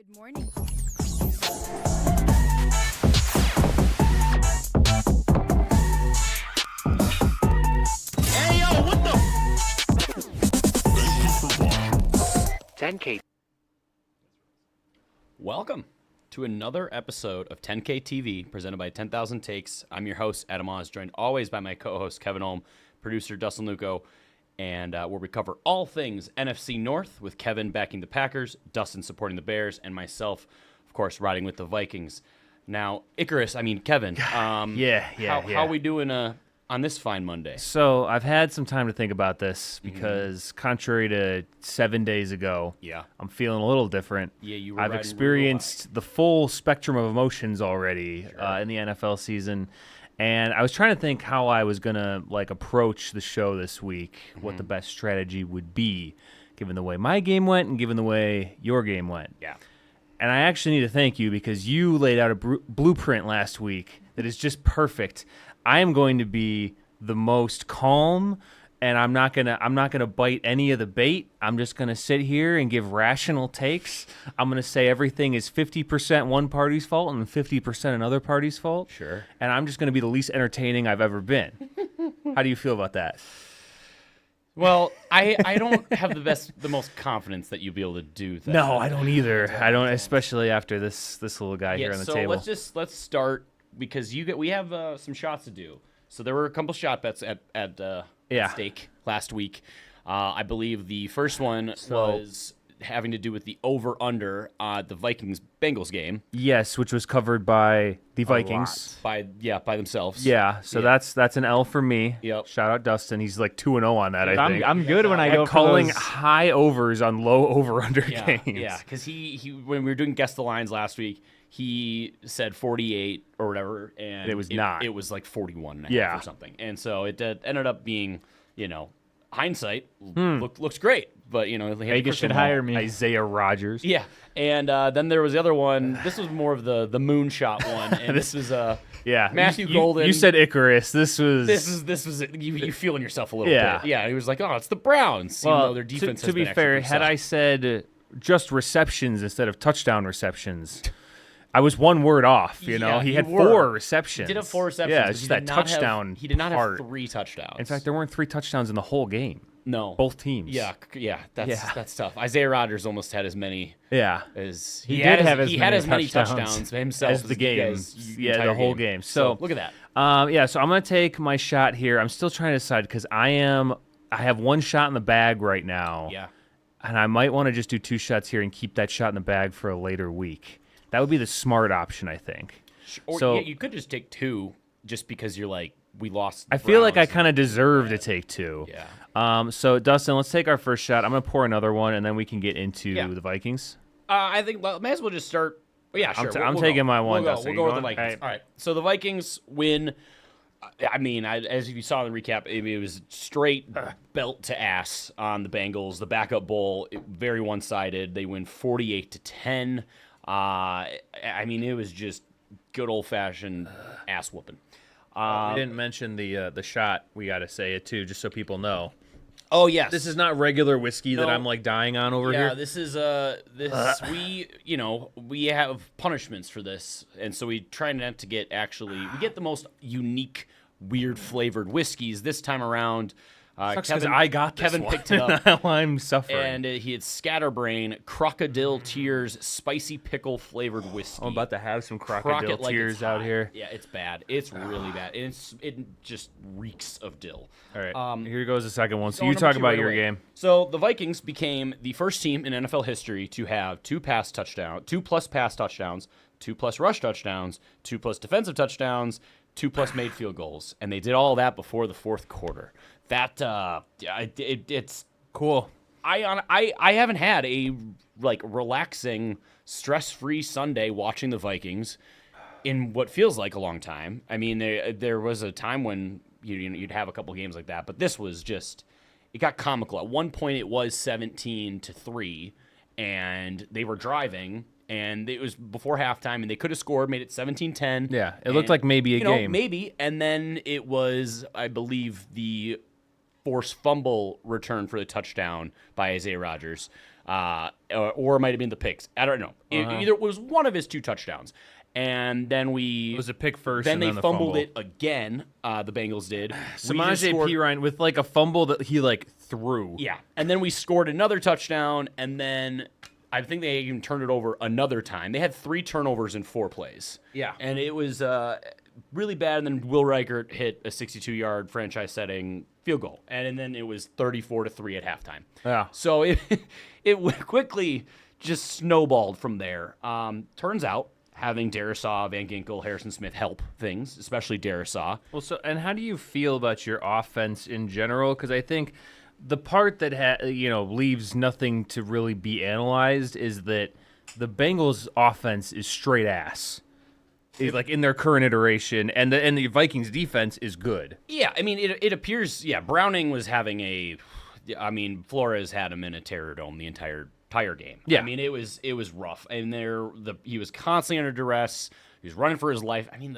Good morning. Hey, yo, what the? 10K. Welcome to another episode of 10K TV presented by 10,000 Takes. I'm your host, Adam Oz, joined always by my co-host, Kevin Olm, producer, Dustin Luco, and where we cover all things NFC North with Kevin backing the Packers, Dustin supporting the Bears, and myself, of course, riding with the Vikings. Now, Kevin, how are we doing on this fine Monday? So I've had some time to think about this because contrary to 7 days ago, I'm feeling a little different. Yeah, you were I've riding experienced the full spectrum of emotions already in the NFL season. And I was trying to think how I was going to approach the show this week, what the best strategy would be, given the way my game went and given the way your game went. Yeah. And I actually need to thank you because you laid out a blueprint last week that is just perfect. I am going to be the most calm, and I'm not gonna bite any of the bait. I'm just gonna sit here and give rational takes. I'm gonna say everything is 50% one party's fault and 50% another party's fault. Sure. And I'm just gonna be the least entertaining I've ever been. How do you feel about that? Well, I don't have the most confidence that you'll be able to do that. No, I don't either. I don't, especially after this little guy here on the table. Let's start because we have some shots to do. So there were a couple shot bets at stake last week. I believe the first one was having to do with the over/under the Vikings-Bengals game. Yes, which was covered by the Vikings. By themselves. Yeah, so that's an L for me. Yep. Shout out Dustin. He's like 2-0 on that, I think. I'm good when I go At calling for those. high overs on low over/under games. Yeah, because he when we were doing Guess the Lines last week, he said 48 or whatever, and it was not. It was like 41 Yeah. or something. And so it ended up being, hindsight looks great, but Vegas should hire me. Isaiah Rodgers. Yeah, and then there was the other one. This was more of the moonshot one, and this was Matthew Golden. You said Icarus. This was you feeling yourself a little Yeah. bit. Yeah, he was like, oh, it's the Browns. Even though their defense to be fair, had I said just receptions instead of touchdown receptions, I was one word off. He had 4 receptions. He did have 4 receptions. Yeah, it's just that touchdown. He did not part. have 3 touchdowns. In fact, there weren't 3 touchdowns in the whole game. No, both teams. Yeah, that's tough. Isaiah Rodgers almost had as many. Yeah, as he had as many touchdowns himself as the game. The whole game. So look at that. So I'm gonna take my shot here. I'm still trying to decide because I have 1 shot in the bag right now. Yeah, and I might want to just do 2 shots here and keep that shot in the bag for a later week. That would be the smart option, I think. Or you could just take 2 just because you're like, we lost. I feel like I kind of deserve to take 2. Yeah. So, Dustin, let's take our first shot. I'm going to pour another one, and then we can get into the Vikings. I think may as well just start. Yeah, sure. I'm taking my one, We'll Dustin. go with the Vikings. All right. So the Vikings win. I mean, as you saw in the recap, it was straight belt to ass on the Bengals. The backup bowl, very one-sided. They win 48-10. I mean, it was just good old-fashioned ass whooping. We didn't mention the shot. We got to say it too, just so people know. Oh yes, this is not regular whiskey that I'm dying on over here. Yeah, this is we have punishments for this, and so we try not to get we get the most unique, weird flavored whiskeys this time around. Kevin picked it up. Now I'm suffering. And he had Scatterbrain Crocodile Tears Spicy Pickle Flavored Whiskey. I'm about to have some crocodile tears out here. Yeah, it's bad. It's really bad. It just reeks of dill. All right, here goes the second one. So you talk about your game. So the Vikings became the first team in NFL history to have 2+ pass touchdowns, 2+ rush touchdowns, 2+ defensive touchdowns, 2+ made field goals, and they did all that before the 4th quarter. That it's cool. I haven't had a relaxing, stress-free Sunday watching the Vikings in what feels like a long time. I mean, there was a time when you'd have a couple games like that, but this was just it got comical. At one point, it was 17-3, and they were driving. And it was before halftime, and they could have scored, made it 17-10. Yeah, it looked like maybe a game. Maybe. And then it was, I believe, the forced fumble return for the touchdown by Isaiah Rodgers. or it might have been the picks. I don't know. Either it was one of his 2 touchdowns. And then It was a pick first. Then and they the fumbled fumble. it again. The Bengals did. Samaje Perine with like a fumble that he like threw. Yeah, and then we scored another touchdown, and then I think they even turned it over another time. They had 3 turnovers in 4 plays. Yeah. And it was really bad, and then Will Reichert hit a 62-yard franchise-setting field goal, and then it was 34-3 at halftime. Yeah. So it quickly just snowballed from there. Turns out, having Darisaw, Van Ginkel, Harrison Smith help things, especially Darisaw. Well, and how do you feel about your offense in general? Because I think the part that leaves nothing to really be analyzed is that the Bengals' offense is straight ass, like in their current iteration, and the Vikings' defense is good. Yeah, I mean, it appears. Yeah, Browning was having Flores had him in a terror dome the entire game. Yeah. I mean, it was rough, and he was constantly under duress. He was running for his life. I mean,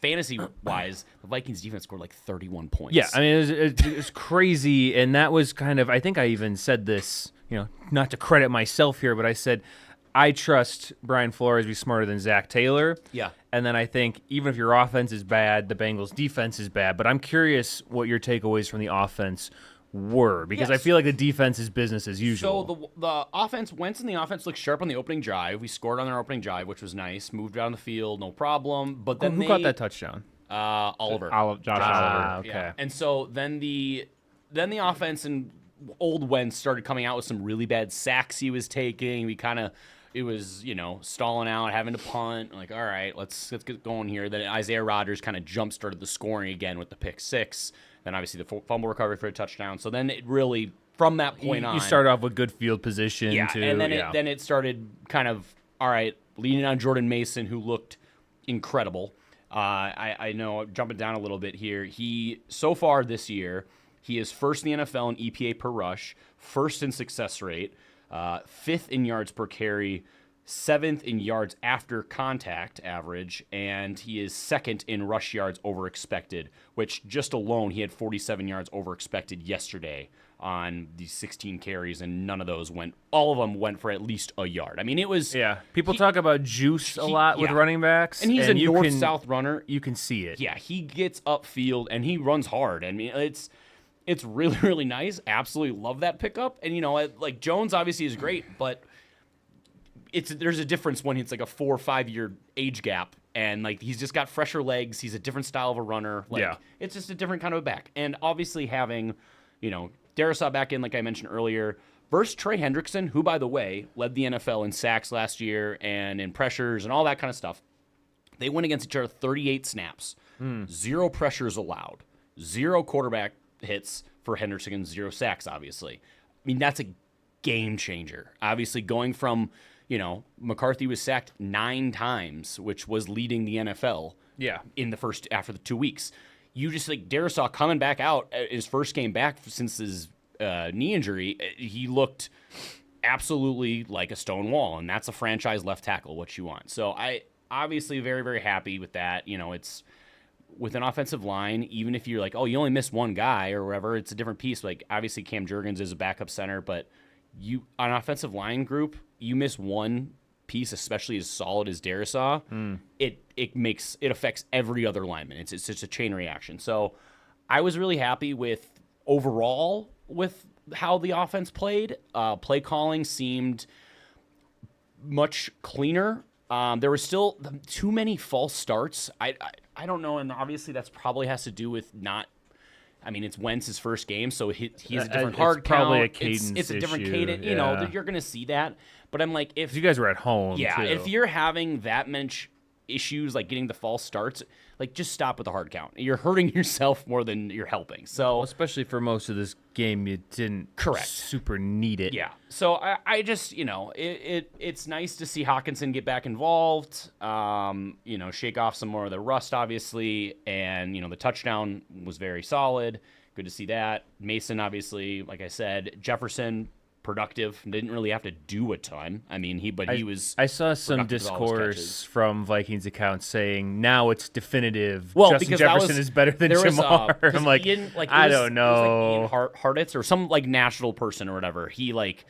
fantasy-wise, the Vikings defense scored like 31 points. Yeah, I mean, it was crazy, and that was kind of, I think I even said this, not to credit myself here, but I said, I trust Brian Flores to be smarter than Zach Taylor. Yeah. And then I think even if your offense is bad, the Bengals' defense is bad. But I'm curious what your takeaways from the offense were, because I feel like the defense is business as usual. So the offense, Wentz and the offense looked sharp on the opening drive. We scored on their opening drive, which was nice. Moved down the field, no problem. But then who caught that touchdown? Oliver. Josh Oliver. Okay. Yeah. And so then the offense and old Wentz started coming out with some really bad sacks he was taking. It was, stalling out, having to punt. Like, all right, let's get going here. Then Isaiah Rodgers kind of jump-started the scoring again with the pick 6. Then obviously the fumble recovery for a touchdown. So then it really, from that point on, you started off with good field position. yeah, too. and then it started kind of, all right, leaning on Jordan Mason, who looked incredible. I know, jumping down a little bit here, so far this year, he is first in the NFL in EPA per rush, first in success rate, 5th in yards per carry, 7th in yards after contact average, and he is 2nd in rush yards over expected, which just alone he had 47 yards over expected yesterday on these 16 carries, and all of them went for at least a yard. I mean, it was... Yeah, people talk about juice a lot with running backs. And he's a north-south runner. You can see it. Yeah, he gets upfield, and he runs hard. I mean, it's really, really nice. Absolutely love that pickup. And, like Jones obviously is great, but there's a difference when it's like a 4 or 5 year age gap, and like he's just got fresher legs. He's a different style of a runner. Like, it's just a different kind of a back. And obviously having, Darisaw back in, like I mentioned earlier, versus Trey Hendrickson, who, by the way, led the NFL in sacks last year and in pressures and all that kind of stuff. They went against each other 38 snaps, 0 pressures allowed, 0 quarterback hits for Hendrickson, 0 sacks, obviously. I mean, that's a game changer. Obviously, going from, McCarthy was sacked 9 times, which was leading the NFL after the 2 weeks. You just like Darisaw coming back out, his first game back since his knee injury, he looked absolutely like a stone wall, and that's a franchise left tackle, what you want. So I obviously very, very happy with that. It's with an offensive line, even if you're like, oh, you only missed one guy or whatever, it's a different piece. Like, obviously Cam Jurgens is a backup center, but on an offensive line group, you miss one piece, especially as solid as Darisaw, it affects every other lineman. It's just a chain reaction. So I was really happy with how the offense played. Play calling seemed much cleaner. There were still too many false starts. I don't know, and obviously that's probably has to do with it's Wentz's first game, so he has a different hard count. Probably a cadence It's a different issue, cadence. yeah. You're going to see that. But I'm like, if you guys were at home, too. if you're having that much issues, like getting the false starts, like just stop with the hard count. You're hurting yourself more than you're helping. So especially for most of this game, you didn't super need it. Yeah. So I just it's nice to see Hawkinson get back involved. Shake off some more of the rust, obviously, and the touchdown was very solid. Good to see that. Mason, obviously, like I said, Jefferson, productive. Didn't really have to do a ton. He was. I saw some discourse from Vikings accounts saying now it's definitive. Well, Justin because Jefferson is better than Jamar. I'm like, I don't know. It was like Ian Hartitz or some like national person or whatever. He like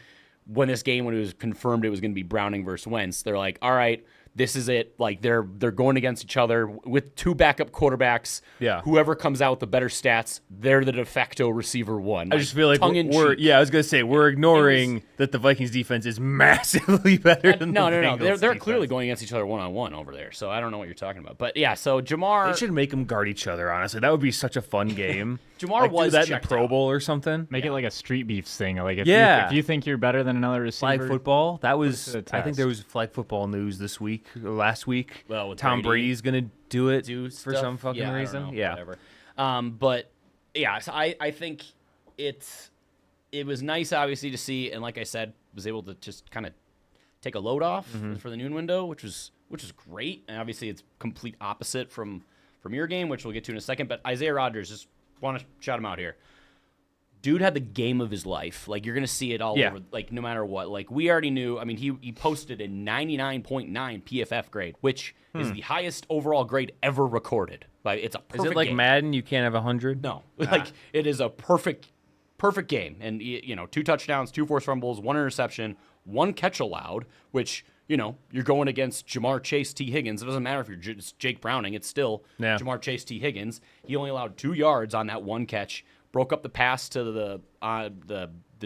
when it was confirmed it was going to be Browning versus Wentz, they're like, all right, this is it. Like they're going against each other with 2 backup quarterbacks. Yeah. Whoever comes out with the better stats, they're the de facto receiver one. I just feel like tongue in we're cheek. I was gonna say we're ignoring that the Vikings defense is massively better than No. the Bengals They're defense. clearly going against each other one-on-one over there. So I don't know what you're talking about. But yeah, so Jamar. They should make them guard each other. Honestly, that would be such a fun game. Jamar like, was do that in the checked Pro out. Bowl or something. Make it like a street beefs thing. Like if Yeah. if you think you're better than another receiver, Flag football. That Put it was. to the I think test. there was flag football news this week or last week. Well, with Tom Brady. Brady's gonna do it Do for stuff. some fucking Yeah, I don't reason. know, Yeah. whatever. But yeah, so I think it was nice, obviously, to see, and like I said, was able to just kind of take a load off for the noon window, which was great. And obviously, it's complete opposite from your game, which we'll get to in a second. But Isaiah Rodgers, just want to shout him out here. Dude had the game of his life. Like, you're going to see it all over, like, no matter what. Like, we already knew. I mean, he posted a 99.9 PFF grade, which is the highest overall grade ever recorded. Like, it's a perfect Is it like game. Madden? You can't have 100. No. Like, it is a perfect game. And, 2 touchdowns, 2 forced fumbles, 1 interception, 1 catch allowed, which, you're going against Jamar Chase, T. Higgins. It doesn't matter if you're just Jake Browning. It's still Jamar Chase, T. Higgins. He only allowed 2 yards on that 1 catch. Broke up the pass to the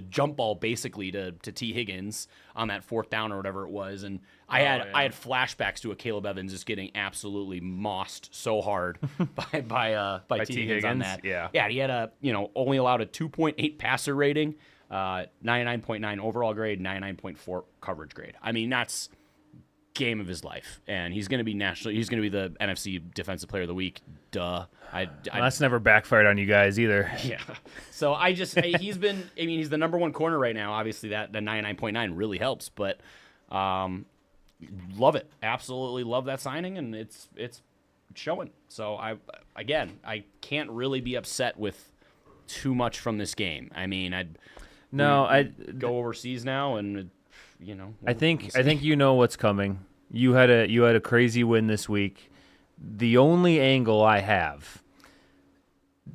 jump ball basically to T. Higgins on that 4th down or whatever it was, and I had flashbacks to a Caleb Evans just getting absolutely mossed so hard by T. Higgins on that. Yeah, he had only allowed a 2.8 passer rating, 99.9 overall grade, 99.4 coverage grade. I mean, that's game of his life, and he's going to be He's going to be the NFC Defensive Player of the Week. Duh. Well, that's never backfired on you guys either. Yeah. So he's the number 1 corner right now. Obviously, the 99.9 really helps, but love it. Absolutely love that signing, and it's showing. So I can't really be upset with too much from this game. I mean, I'd go overseas now, and I think you know what's coming. You had a crazy win this week. The only angle I have.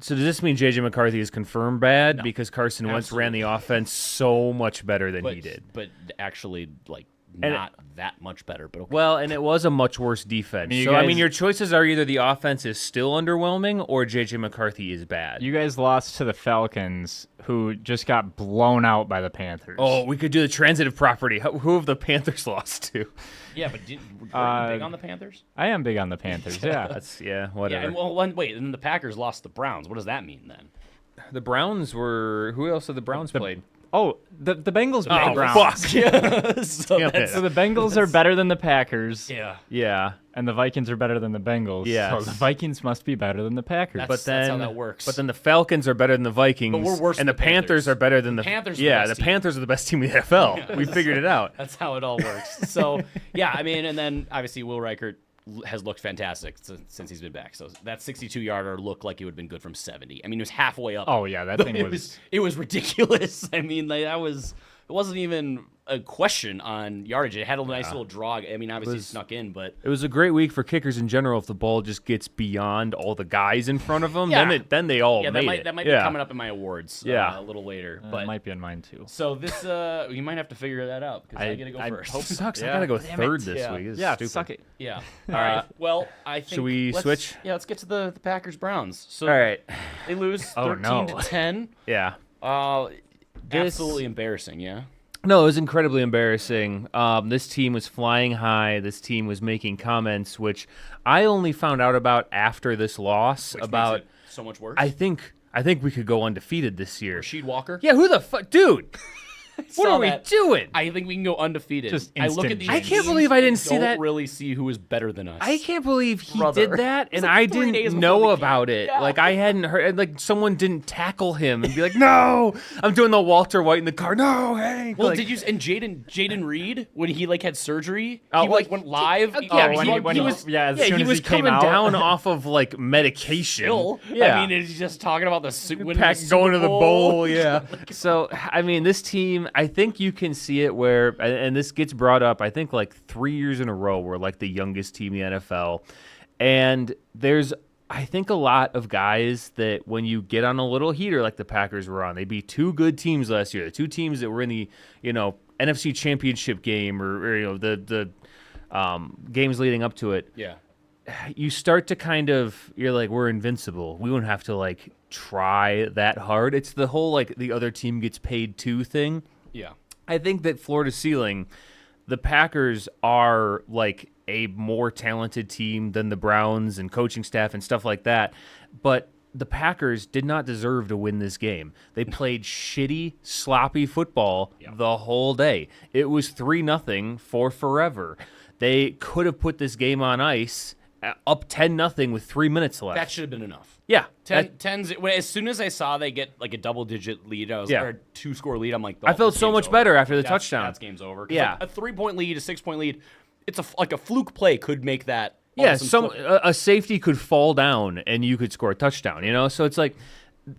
So does this mean J.J. McCarthy is confirmed bad because Carson Wentz ran the offense so much better than he did? But actually, not that much better. But okay. Well, and it was a much worse defense. I mean, your choices are either the offense is still underwhelming or J.J. McCarthy is bad. You guys lost to the Falcons, who just got blown out by the Panthers. Oh, we could do the transitive property. Who have the Panthers lost to? Yeah, but were you big on the Panthers? I am big on the Panthers. Yeah, Whatever. Yeah, and wait, and then the Packers lost the Browns. What does that mean then? The Browns were. Who else have the Browns played? Oh, the Bengals beat the Browns. Fuck. Yeah. so the Bengals are better than the Packers. Yeah. And the Vikings are better than the Bengals. Yes. So the Vikings must be better than the Packers. That's how that works. But then the Falcons are better than the Vikings. But we're worse and than the Panthers are better than the Panthers. The Panthers are the best team in the NFL. We figured it out. That's how it all works. So yeah, I mean, and then obviously Will Reichert has looked fantastic since he's been back. So that 62-yarder looked like it would have been good from 70. I mean, it was halfway up. Oh yeah, that thing it was ridiculous. I mean, it wasn't even a question on yardage. It had a nice little draw. I mean, obviously it snuck in, but it was a great week for kickers in general. If the ball just gets beyond all the guys in front of them, then they all made it. That might be coming up in my awards. A little later, but it might be in mine too. So this you might have to figure that out because I get to go first. Hope sucks. I gotta go third this week. This is stupid. Suck it. Yeah. All right. Well, I think. Should we switch? Yeah, let's get to the Packers Browns. So all right, they lose 13-10. Yeah. Absolutely embarrassing. Yeah. No, it was incredibly embarrassing. This team was flying high. This team was making comments, which I only found out about after this loss. Which about makes it so much worse. I think we could go undefeated this year. Rasheed Walker. Yeah, who the fuck, dude? What are we doing? I think we can go undefeated. Just I look at instant these. I can't teams believe I didn't and see don't that. really see who is better than us. I can't believe he Brother. did that, and like I 3 days didn't before know the about game. it. Yeah. Like I hadn't heard. Like someone didn't tackle him and be like, "No, I'm doing the Walter White in the car." No, Hank. Well, like, did you? And Jaden Reed when he had surgery, Oh, he went live. yeah, when he was as soon he as was he came coming out. down off of like medication. Still, Yeah. I mean, he's just talking about winning Pack the Super going to the Bowl. bowl, yeah. So, I mean, this team, I think you can see it where, and this gets brought up, I think like 3 years in a row, we're like the youngest team in the NFL. And there's, I think, a lot of guys that when you get on a little heater like the Packers were on, they beat 2 good teams last year, the 2 teams that were in the, NFC Championship game or the games leading up to it, you start to you're like, we're invincible. We won't have to like try that hard. It's the whole like the other team gets paid too thing. Yeah. I think that floor to ceiling, the Packers are like a more talented team than the Browns and coaching staff and stuff like that. But the Packers did not deserve to win this game. They played shitty, sloppy football the whole day. It was 3-0 for forever. They could have put this game on ice up 10-0 with 3 minutes left. That should have been enough. Yeah. 10's as soon as I saw they get like a double-digit lead, or a 2-score lead, I'm like, I felt so much better after the touchdown. That's game's over. Yeah. Like a 3-point lead, a 6-point lead, it's like a fluke play could make that. Yeah, awesome a safety could fall down and you could score a touchdown, So it's like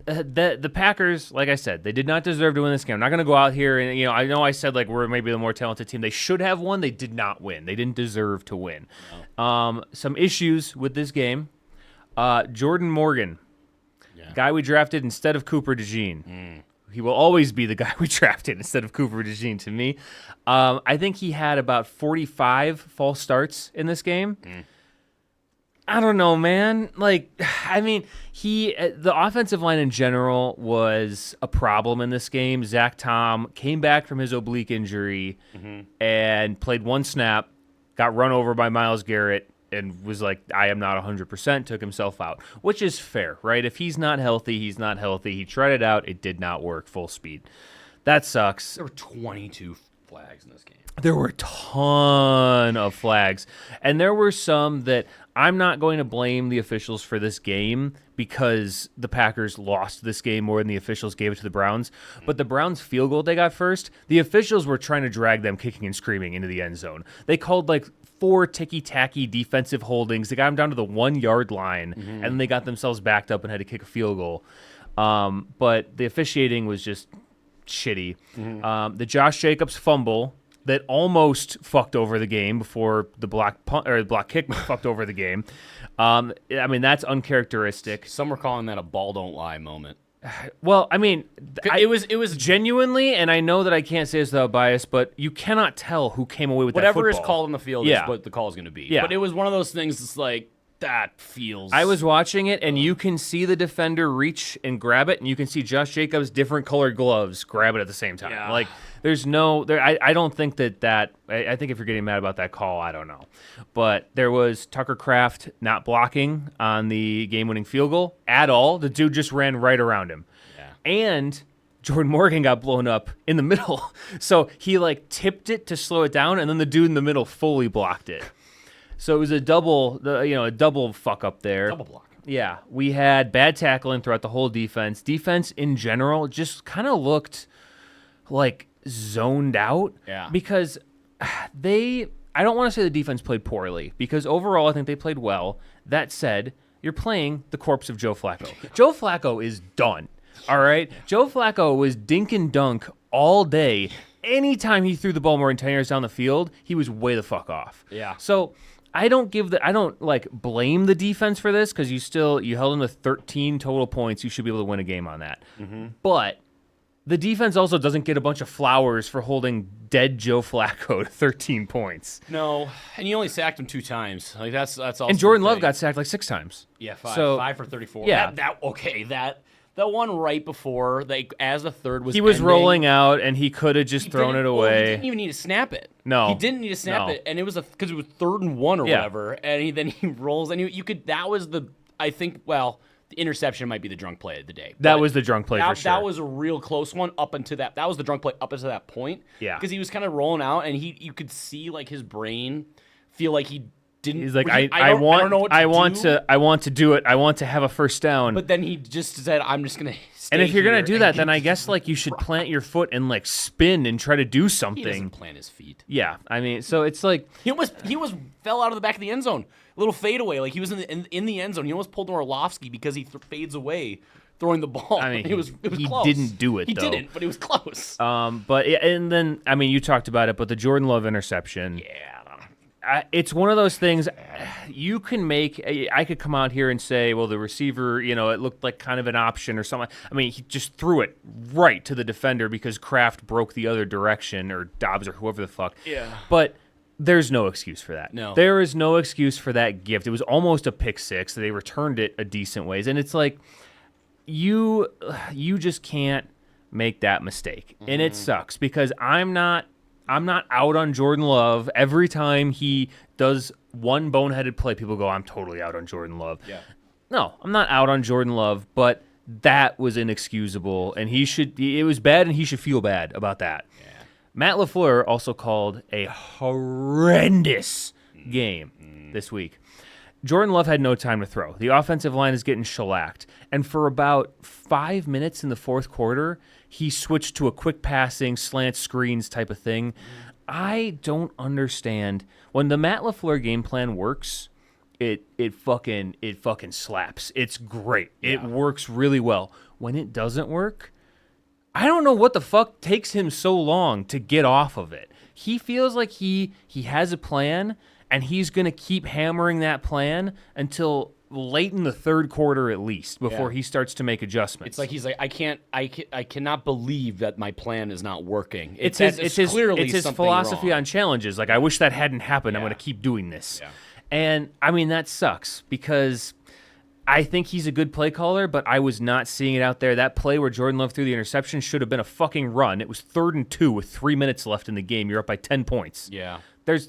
the Packers, like I said, they did not deserve to win this game. I'm not going to go out here and, I know I said like we're maybe the more talented team. They should have won. They did not win. They didn't deserve to win. No. Some issues with this game. Jordan Morgan, guy we drafted instead of Cooper DeJean. He will always be the guy we drafted instead of Cooper DeJean to me. I think he had about 45 false starts in this game. I don't know, man. Like, I mean, the offensive line in general was a problem in this game. Zach Tom came back from his oblique injury and played one snap, got run over by Myles Garrett, and was like, I am not 100%, took himself out, which is fair, right? If he's not healthy, he's not healthy. He tried it out. It did not work full speed. That sucks. There were 22 flags in this game. There were a ton of flags, and there were some that I'm not going to blame the officials for this game because the Packers lost this game more than the officials gave it to the Browns. But the Browns field goal they got first, the officials were trying to drag them kicking and screaming into the end zone. They called like 4 ticky-tacky defensive holdings. They got them down to the 1-yard line, and then they got themselves backed up and had to kick a field goal. But the officiating was just shitty. The Josh Jacobs fumble that almost fucked over the game before the block kick fucked over the game. I mean, that's uncharacteristic. Some were calling that a ball don't lie moment. Well, I mean, it was genuinely, and I know that I can't say this without bias, but you cannot tell who came away with whatever that is football. called on the field is what the call is going to be. Yeah. But it was one of those things that's like, that feels... I was watching it, and you can see the defender reach and grab it, and you can see Josh Jacobs' different colored gloves grab it at the same time. Yeah. Like, there's no... I don't think that... I think if you're getting mad about that call, I don't know. But there was Tucker Kraft not blocking on the game-winning field goal at all. The dude just ran right around him. Yeah. And Jordan Morgan got blown up in the middle. So he, like, tipped it to slow it down, and then the dude in the middle fully blocked it. So it was a double fuck up there. Double block. Yeah, we had bad tackling throughout the whole defense. Defense in general just kind of looked like zoned out. Yeah. Because I don't want to say the defense played poorly, because overall I think they played well. That said, you're playing the corpse of Joe Flacco. Joe Flacco is done. All right? Joe Flacco was dink and dunk all day. Anytime he threw the ball more than 10 yards down the field, he was way the fuck off. Yeah. So I don't blame the defense for this, because you held them to 13 total points. You should be able to win a game on that. But the defense also doesn't get a bunch of flowers for holding dead Joe Flacco to 13 points. No, and you only sacked him 2 times. Like that's all. And Jordan Love got sacked like 6 times. Yeah, 5. So, 5 for 34. Yeah. That one right before, as the third was he was ending, rolling out, and he could have just thrown it away. Well, he didn't even need to snap it. No. He didn't need to snap it, and it was because it was 3rd and 1 or whatever, and then he rolls, and you could, that was the interception might be the drunk play of the day. That was the drunk play for sure. That was a real close one up until that. That was the drunk play up until that point. Yeah. Because he was kind of rolling out, and you could see like his brain feel like he didn't. He's like, I want to do it. I want to have a first down. But then he just said, I'm just gonna. And if you're gonna do that, then I guess like you should plant your foot and like spin and try to do something. He doesn't plant his feet. Yeah, I mean, so it's like he fell out of the back of the end zone, a little fadeaway, like he was in the end zone. He almost pulled Orlovsky because he fades away throwing the ball. I mean, it was he close. didn't do it. He though. didn't, but it was close. And then I mean, you talked about it, but the Jordan Love interception. Yeah. it's one of those things you can make. I could come out here and say, well, the receiver, it looked like kind of an option or something. I mean, he just threw it right to the defender because Kraft broke the other direction, or Dobbs, or whoever the fuck. Yeah. But there's no excuse for that. No. There is no excuse for that gift. It was almost a pick six. They returned it a decent ways. And it's like, you just can't make that mistake. Mm-hmm. And it sucks because I'm not out on Jordan Love. Every time he does one boneheaded play, people go, I'm totally out on Jordan Love. Yeah. No, I'm not out on Jordan Love, but that was inexcusable, and it was bad, and he should feel bad about that. Yeah. Matt LaFleur also called a horrendous game this week. Jordan Love had no time to throw. The offensive line is getting shellacked. And for about 5 minutes in the fourth quarter, he switched to a quick passing, slant screens type of thing. I don't understand. When the Matt LaFleur game plan works, it fucking slaps. It's great. Yeah. It works really well. When it doesn't work, I don't know what the fuck takes him so long to get off of it. He feels like he has a plan, and he's going to keep hammering that plan until late in the third quarter at least before he starts to make adjustments. It's like he's like, I cannot believe that my plan is not working. It's his philosophy on challenges. Like, I wish that hadn't happened. I'm going to keep doing this. Yeah. And I mean, that sucks because I think he's a good play caller, but I was not seeing it out there. That play where Jordan Love threw the interception should have been a fucking run. It was 3rd and 2 with 3 minutes left in the game. You're up by 10 points. Yeah.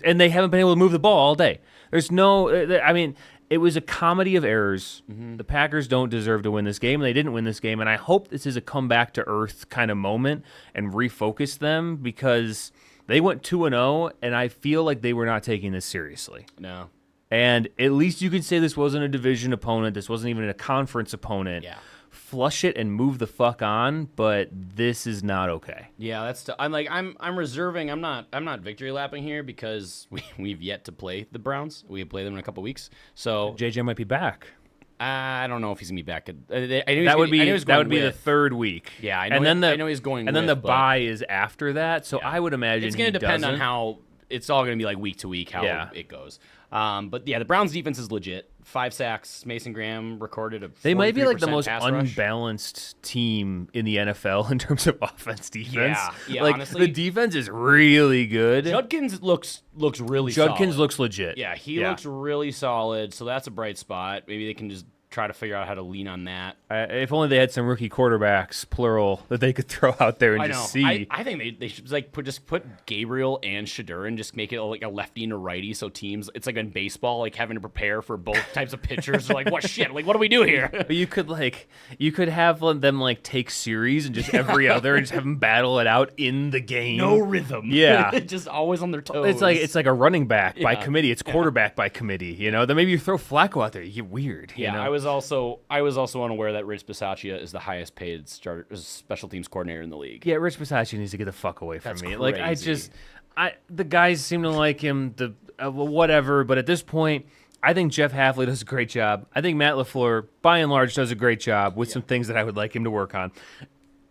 And they haven't been able to move the ball all day. There's no, I mean, it was a comedy of errors. Mm-hmm. The Packers don't deserve to win this game, and they didn't win this game. And I hope this is a come back to earth kind of moment and refocus them because they went 2-0, and I feel like they were not taking this seriously. No. And at least you could say this wasn't a division opponent. This wasn't even a conference opponent. Yeah. Flush it and move the fuck on, but this is not okay. Yeah, I'm reserving. I'm not victory lapping here because we've yet to play the Browns. We play them in a couple weeks. So JJ might be back. I don't know if he's gonna be back. That would be the third week. Yeah, I know he's going. And then the bye is after that. So I would imagine it's gonna depend on how it's all gonna be like week to week how it goes. But yeah, the Browns defense is legit. 5 sacks. Mason Graham recorded a 43% They might be like the most pass rush. Unbalanced team in the NFL in terms of offense defense. Yeah, like, honestly. The defense is really good. Judkins looks really solid. Judkins looks legit. Yeah, he looks really solid, so that's a bright spot. Maybe they can just try to figure out how to lean on that. If only they had some rookie quarterbacks, plural, that they could throw out there and just see. I think they should like put Gabriel and Shedeur and just make it like a lefty and a righty, so teams, it's like in baseball, like having to prepare for both types of pitchers. They're like, what shit? Like, what do we do here? But you could have them like take series and just every other and just have them battle it out in the game. No rhythm. Yeah, just always on their toes. It's like a running back by committee. It's quarterback by committee. Then maybe you throw Flacco out there. You get weird. Yeah, I was also unaware that Rich Bisaccia is the highest paid special teams coordinator in the league. Yeah, Rich Bisaccia needs to get the fuck away from me. Crazy. Like the guys seem to like him. Whatever, but at this point, I think Jeff Hafley does a great job. I think Matt LaFleur, by and large, does a great job with some things that I would like him to work on.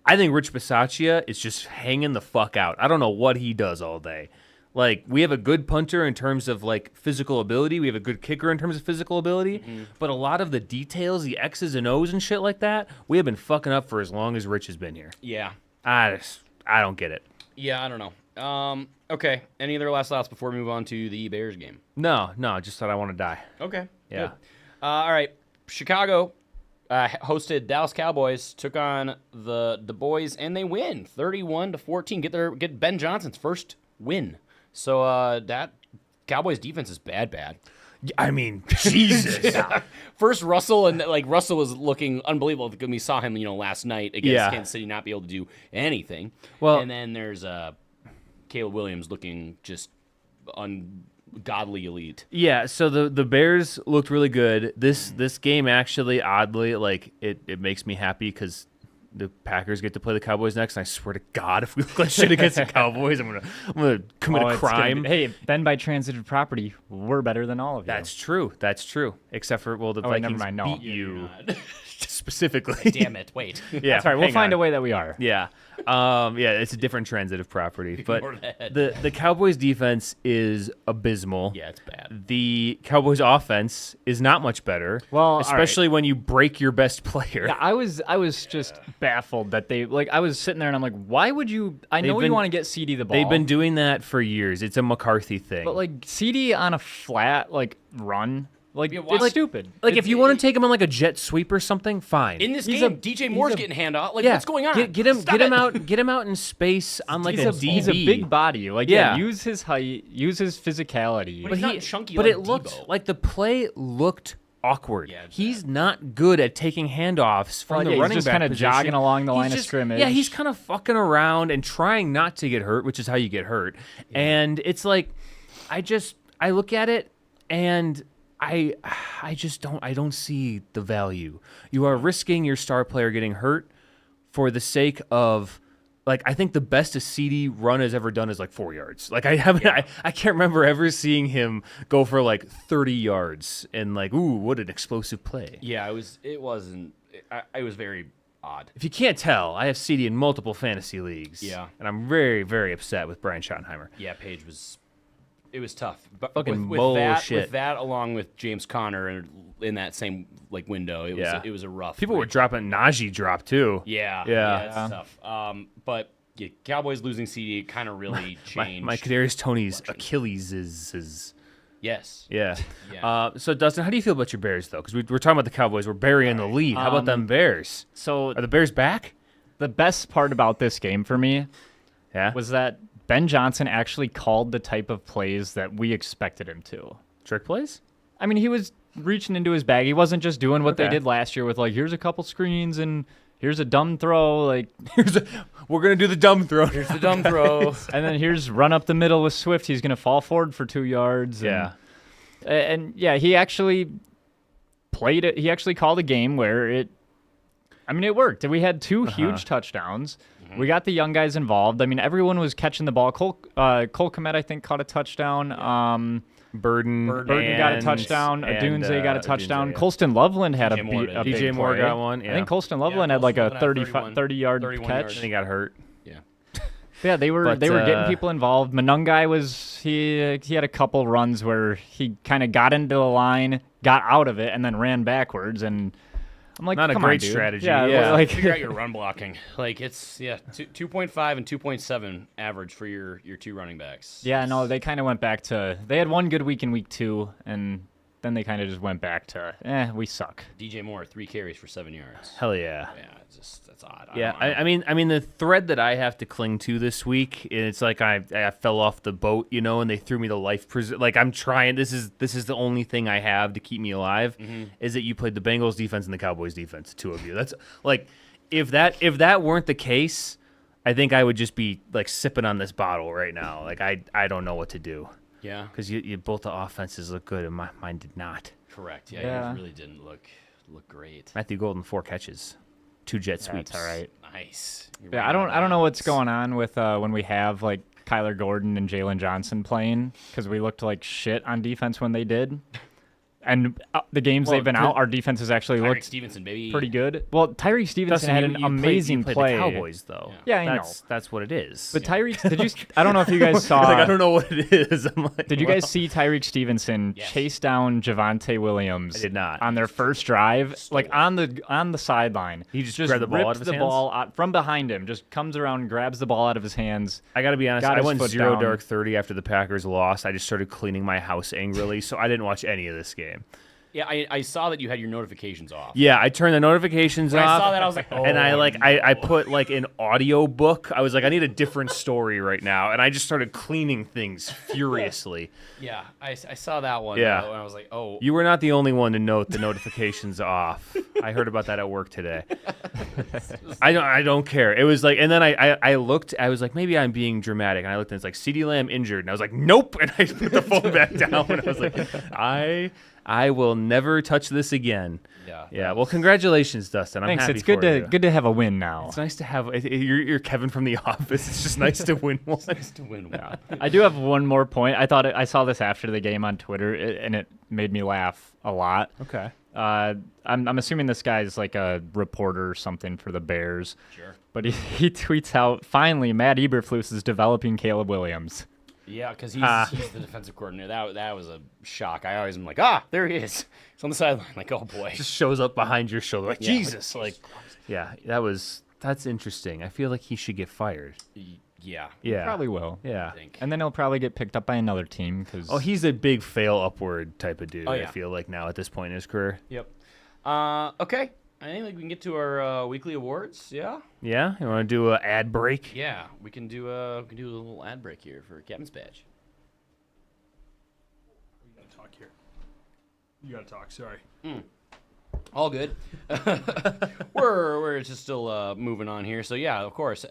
I think Rich Bisaccia is just hanging the fuck out. I don't know what he does all day. Like, we have a good punter in terms of, like, physical ability. We have a good kicker in terms of physical ability. Mm-hmm. But a lot of the details, the X's and O's and shit like that, we have been fucking up for as long as Rich has been here. Yeah. I don't get it. Yeah, I don't know. Okay. Any other last thoughts before we move on to the Bears game? No. Just thought I want to die. Okay. Yeah. Good. All right. Chicago hosted Dallas Cowboys, took on the boys, and they win 31-14. Get Ben Johnson's first win. So that Cowboys defense is bad. I mean, Jesus. Yeah. First Russell, and like Russell was looking unbelievable because we saw him, last night against Kansas City not be able to do anything. Well, and then there's Caleb Williams looking just ungodly elite. Yeah, so the Bears looked really good. This game actually, oddly, like it makes me happy because the Packers get to play the Cowboys next, and I swear to God, if we look like shit against the Cowboys, I'm gonna commit a crime. Hey, Ben, by transitive property, we're better than all of you. That's true. Except for, the Vikings beat you. specifically. Damn it! Wait. Yeah, That's all right. We'll hang find on. a way that we are. Yeah. It's a different transitive property. But Ignore that. the Cowboys defense is abysmal. Yeah, it's bad. The Cowboys offense is not much better. Well, all especially when you break your best player. Yeah, I was just baffled that they I was sitting there and I'm like, why would you? I know you want to get CD the ball. They've been doing that for years. It's a McCarthy thing. but CD on a flat run, it's stupid. if you want to take him on a jet sweep or something, fine. In this He's game, a- DJ he's Moore's a- getting handoff. yeah, What's going on? Get him, Stop get him it. out, get him out in space on he's a a, DB. he's a big body. Yeah. Use his height, use his physicality. But he's not chunky But like it looked Debo. like the play looked awkward. Yeah, it's he's not good at taking handoffs from the he's running just back kinda position. jogging along the He's line of just- scrimmage. Yeah, he's kind of fucking around and trying not to get hurt, which is how you get hurt. And it's I look at it and I don't see the value. You are risking your star player getting hurt for the sake of I think the best a CD run has ever done is 4 yards. I can't remember ever seeing him go for 30 yards and ooh, what an explosive play. Yeah, it wasn't. I was very odd. If you can't tell, I have CD in multiple fantasy leagues. Yeah. And I'm very, very upset with Brian Schottenheimer. Yeah, Page was. It was tough. But Fucking with bullshit. that, along with James Conner in that same window, it was a rough. People were dropping Najee drop too. Yeah, Yeah. it's tough. But yeah, Cowboys losing CD kind of really changed. My Kadarius Toney's Achilles is Yes. yeah. Yeah. So Dustin, how do you feel about your Bears though? Because we're talking about the Cowboys. We're burying the lead. How about them Bears? So Are the Bears back? the best part about this game for me Yeah. was that Ben Johnson actually called the type of plays that we expected him to. Trick plays? I mean, he was reaching into his bag. He wasn't just doing what they Okay. did last year with here's a couple screens and here's a dumb throw, We're gonna do the dumb throw. Here's the dumb throw. and then here's run up the middle with Swift. He's gonna fall forward for 2 yards. Yeah. And he actually played it. He actually called a game where it worked. We had 2 huge touchdowns. We got the young guys involved. I mean, everyone was catching the ball. Cole Kmet, I think, caught a touchdown. Burden got a touchdown. Adunze got a touchdown. Adunze, yeah. Colston Loveland had DJ Moore did. a big DJ Moore play. got one. Yeah. I think Colston Loveland had Colston a Loveland had 30-yard 31 catch. yards. And he got hurt. Yeah. Yeah, they were getting people involved. Manungai he had a couple runs where he kind of got into the line, got out of it, and then ran backwards. And I'm like, Not a come on, great dude. strategy. Yeah, Yeah. Figure out your run blocking. It's 2.5 and 2.7 average for your 2 running backs. yeah, no, they kind of went back to. They had one good week in week 2, and then they kind of just went back to, we suck. DJ Moore 3 carries for 7 yards. Hell yeah. Yeah, that's odd. Yeah, I mean the thread that I have to cling to this week, it's I fell off the boat, and they threw me the life I'm trying. This is the only thing I have to keep me alive, is that you played the Bengals defense and the Cowboys defense, 2 of you. That's if that weren't the case, I think I would just be sipping on this bottle right now. I don't know what to do. Yeah, Because you both the offenses look good and mine did not. correct. Yeah. It really didn't look great. Matthew Golden 4 catches, 2 jet sweeps. That's all right. Nice. Yeah, I don't know what's going on with when we have Kyler Gordon and Jalen Johnson playing, because we looked like shit on defense when they did. And the games they've been out, our defense has actually Tyreek looked Stevenson, baby. pretty good. Well, Tyreek Stevenson Dustin, had you an played- amazing you played play. the Cowboys though. Yeah, I know. That's what it is. But Tyreek, did you? I don't know if you guys saw. I don't know what it is. I'm like, Did you guys see Tyreek Stevenson Yes. chase down Javonte Williams? I did not. On their first drive, on the sideline. He just grabbed the ball out ripped of his the hands? ball out from behind him. Just comes around, grabs the ball out of his hands. I got to be honest. Got I his went foot 0 down. dark 30 after the Packers lost. I just started cleaning my house angrily, so I didn't watch any of this game. Yeah, I saw that you had your notifications off. Yeah, I turned the notifications When I off. saw that, I was like, oh, and I put an audio book. I was like, I need a different story right now, and I just started cleaning things furiously. Yeah, I saw that one. Yeah. And I was like, oh. You were not the only one to note the notifications off. I heard about that at work today. I don't care. It was and then I looked. I was like, maybe I'm being dramatic, and I looked and it's CeeDee Lamb injured, and I was like, nope, and I put the phone back down, and I was like, I will never touch this again. Yeah. Yeah. Well, congratulations, Dustin. I'm Thanks. happy It's good for you. to have a win now. It's nice to have. You're Kevin from The Office. It's just nice to win one. Nice to win one. I do have one more point. I saw this after the game on Twitter, and it made me laugh a lot. Okay. I'm assuming this guy's like a reporter or something for the Bears. Sure. But he tweets out, finally, Matt Eberflus is developing Caleb Williams. Yeah, because he's the defensive coordinator. That was a shock. I always am like, there he is. He's on the sideline. Like, oh boy. Just shows up behind your shoulder, like Jesus. Like, yeah, that's interesting. I feel like he should get fired. Yeah. Yeah, Probably will. Yeah. I think. And then he'll probably get picked up by another team. He's a big fail upward type of dude. Oh, yeah. I feel like now at this point in his career. Yep. Okay. I think we can get to our weekly awards. Yeah. Yeah, you want to do an ad break? Yeah. We can do a little ad break here for Captain's Badge. You gotta talk here. You gotta talk. Sorry. All good. we're just still moving on here. So yeah, of course.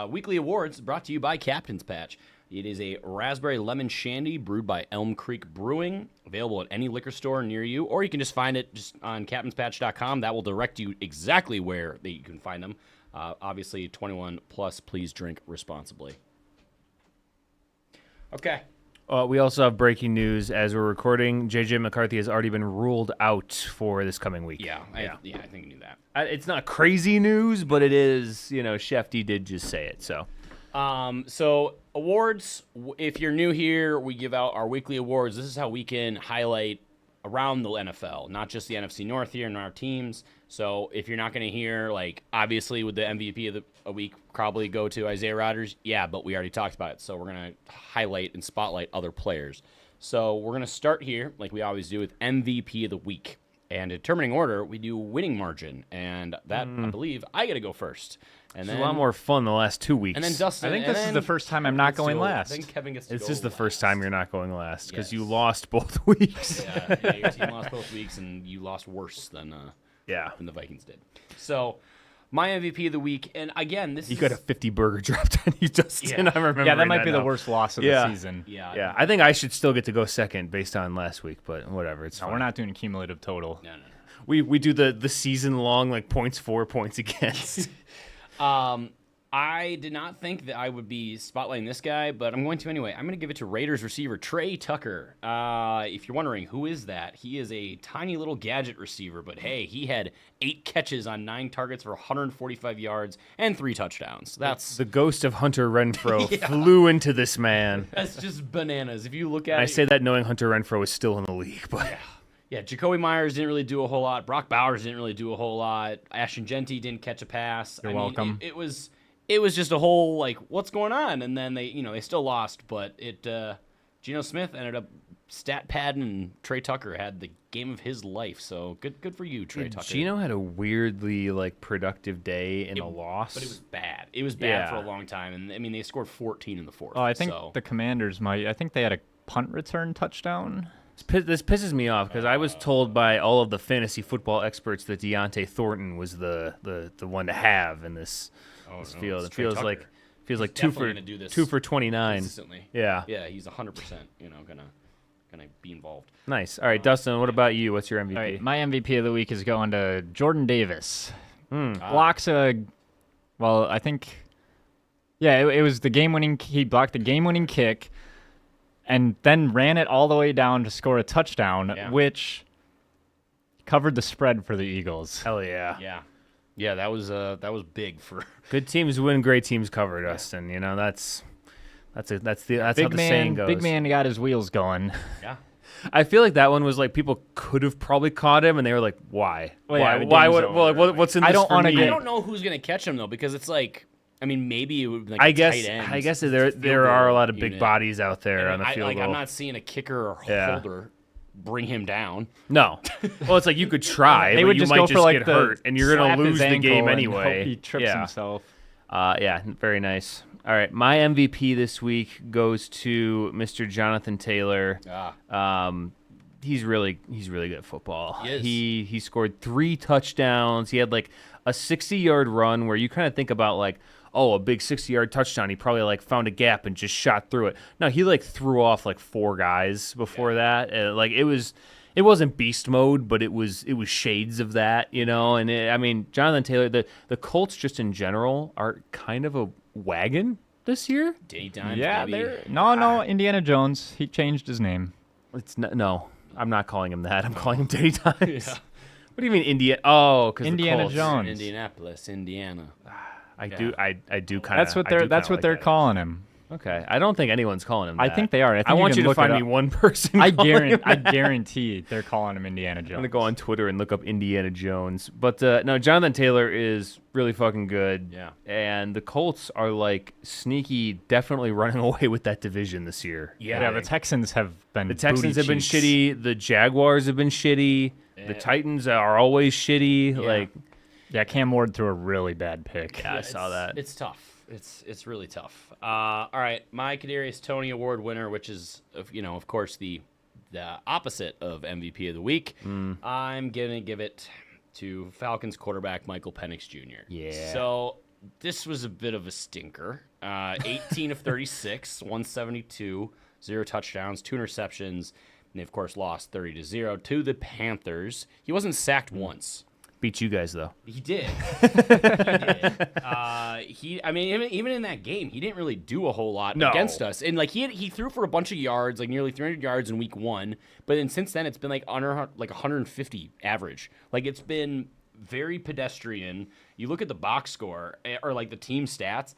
Weekly awards brought to you by Captain's Patch. It is a raspberry lemon shandy brewed by Elm Creek Brewing, available at any liquor store near you, or you can just find it just on captainspatch.com. That will direct you exactly where that you can find them. Obviously, 21 plus. Please drink responsibly. Okay. We also have breaking news as we're recording. J.J. McCarthy has already been ruled out for this coming week. Yeah, I think I knew that. It's not crazy news, but it is. Shefty did just say it. So Awards. If you're new here, we give out our weekly awards. This is how we can highlight around the NFL, not just the NFC North here and our teams. So if you're not going to hear, obviously with the MVP of the week, probably go to Isaiah Rodgers. Yeah, but we already talked about it. So we're going to highlight and spotlight other players. So we're going to start here, like we always do, with MVP of the week. And determining order, we do winning margin. And that, I believe, I got to go first. And it's a lot more fun the last 2 weeks. And then Dustin. I think this is the first time I'm not going last. I think Kevin gets to This go is the first time you're not going last because you Yes. lost both weeks. Yeah, your team lost both weeks, and you lost worse than the Vikings did. So, my MVP of the week, and again, this You is... got a 50 burger dropped on you, Dustin. Yeah. I remember. Yeah, that might be the now. worst loss of Yeah. the season. Yeah, I think I should still get to go second based on last week, but whatever. It's No, fine. we're not doing cumulative total. No. We do the season long points for, points against. I did not think that I would be spotlighting this guy, but I'm going to anyway. I'm going to give it to Raiders receiver Trey Tucker. If you're wondering who is that, he is a tiny little gadget receiver, but hey, he had 8 catches on 9 targets for 145 yards and 3 touchdowns. That's The ghost of Hunter Renfro flew into this man. that's just bananas. If you look at I it, say that knowing Hunter Renfro is still in the league, but yeah, Jacoby Myers didn't really do a whole lot. Brock Bowers didn't really do a whole lot. Ashton Genty didn't catch a pass. You're welcome. It was just a whole what's going on, and then they still lost, but Geno Smith ended up stat padding, and Trey Tucker had the game of his life. So good for you, Trey Tucker. Gino had a weirdly productive day in a loss. But it was bad. It was bad for a long time, and I mean they scored 14 in the fourth. Oh, I think so. the Commanders might. I think they had a punt return touchdown. This pisses me off because I was told by all of the fantasy football experts that Deontay Thornton was the one to have in this field. It's It Trey feels Tucker. like He's two definitely gonna do this 2 for 29. consistently. Yeah, He's 100%. Gonna be involved. nice. All right, Dustin, what about you? What's your MVP? All right, my MVP of the week is going to Jordan Davis. Blocks I think, it was the game-winning. He blocked the game-winning kick, and then ran it all the way down to score a touchdown, which covered the spread for the Eagles. Hell yeah. Yeah, that was big for Good teams win, great teams cover, Dustin. That's how the saying goes. Big man got his wheels going. yeah. I feel like that one was people could have probably caught him, and they were like, "Why? Well, yeah, the Why? game's What, over. well, what's in this I don't for wanna me?" get- I don't know who's gonna catch him though, because it's maybe it would be I a guess tight end. I guess field there are a goal lot of big unit. bodies out there on And the field goal. I'm not seeing a kicker or Yeah. holder bring him down. No. Well, it's you could try, They but would you just might go just for get the hurt, and you're gonna slap his lose the ankle game and anyway. hope he trips yeah. himself. Yeah, very nice. All right, my MVP this week goes to Mr. Jonathan Taylor. He's really good at football. He is. He scored 3 touchdowns. He had a 60-yard run where you kind of think about a big 60-yard touchdown. He probably found a gap and just shot through it. No, he threw off 4 guys before that. It wasn't beast mode, but it was shades of that, And Jonathan Taylor, the Colts just in general are kind of a wagon this year. Daytime, Yeah, maybe. no, Indiana Jones. He changed his name. It's no. I'm not calling him that. I'm calling him Teddy Times. Yeah. What do you mean Indiana? Oh, because Indiana Jones. Indianapolis, Indiana. I do kind of. That's what they're calling him. Okay, I don't think anyone's calling him that. I think they are. I want you to find me one person. I guarantee they're calling him Indiana Jones. I'm gonna go on Twitter and look up Indiana Jones. But no, Jonathan Taylor is really fucking good. Yeah. And the Colts are like sneaky, definitely running away with that division this year. Yeah. The Texans have been. The Texans have been booty cheeks. shitty. The Jaguars have been shitty. The Titans are always shitty. Yeah. Cam Ward threw a really bad pick. Yeah, I saw that. It's tough. It's really tough. All right, my Kadarius Toney Award winner, which is of course the opposite of MVP of the week. I'm gonna give it to Falcons quarterback Michael Penix Jr. Yeah. So this was a bit of a stinker. 18 of 36, 172, 0 touchdowns, 2 interceptions, and they of course lost 30-0 to the Panthers. He wasn't sacked once. Beat you guys though. He did. Even in that game, he didn't really do a whole lot against us. And like he threw for a bunch of yards, like nearly 300 yards in week 1. But then since then, it's been like under like 150 average. Like it's been very pedestrian. You look at the box score or like the team stats.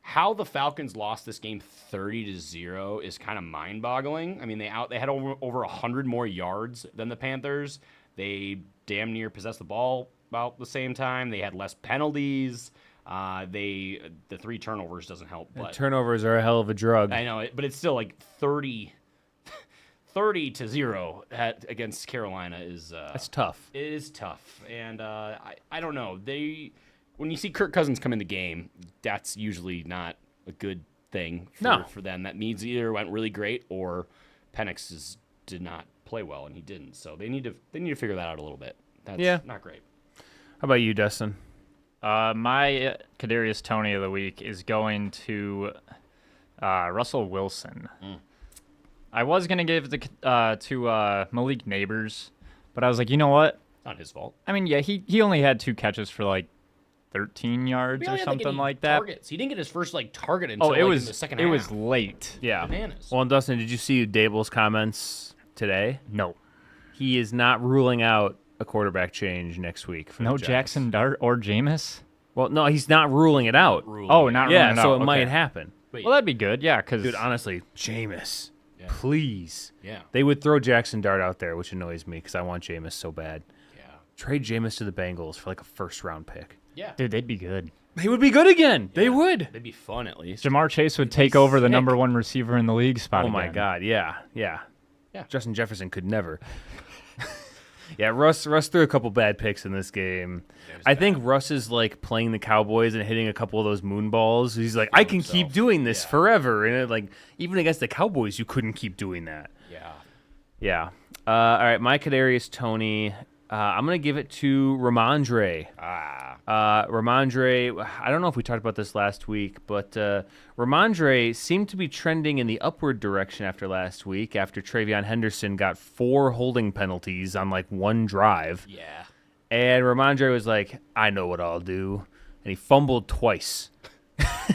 How the Falcons lost this game 30-0 is kind of mind-boggling. I mean, they had over 100 more yards than the Panthers. They damn near possessed the ball about the same time. They had less penalties. The 3 turnovers doesn't help. But turnovers are a hell of a drug. I know, but it's still like 30-0 against Carolina is that's tough. It is tough, and I don't know. When you see Kirk Cousins come in the game, that's usually not a good thing for them. That means either went really great or Penix did not play well, and he didn't. So they need to figure that out a little bit. That's not great. How about you, Dustin? My Kadarius Toney of the week is going to Russell Wilson. I was gonna give it to Malik Neighbors, but I was like, you know what? Not his fault. I mean, yeah, he only had 2 catches for like 13 yards or something like that. Targets. He didn't get his first target until in the second half. It was late. Yeah. Bananas. Well, and Dustin, did you see Dable's comments today? No. He is not ruling out a quarterback change next week. For no the Jackson Dart or Jameis? Well, no, he's not ruling it out. Not ruling it out. So it might happen. Well, that'd be good, yeah. Dude, honestly, Jameis, please. Yeah. They would throw Jackson Dart out there, which annoys me because I want Jameis so bad. Yeah. Trade Jameis to the Bengals for like a first-round pick. Yeah. Dude, they'd be good. They would be good again. Yeah. They would. They'd be fun at least. Jamar Chase would take over the number 1 receiver in the league spot Oh, my again. God. Yeah. Justin Jefferson could never. Yeah, Russ threw a couple bad picks in this game. I think Russ is like playing the Cowboys and hitting a couple of those moon balls. He's like, I can keep doing this forever. And even against the Cowboys, you couldn't keep doing that. Yeah. All right, my Kadarius Toney. I'm going to give it to Ramondre. Ramondre, I don't know if we talked about this last week, but Ramondre seemed to be trending in the upward direction after last week after Travion Henderson got 4 holding penalties on like 1 drive. Yeah. And Ramondre was like, I know what I'll do. And he fumbled twice.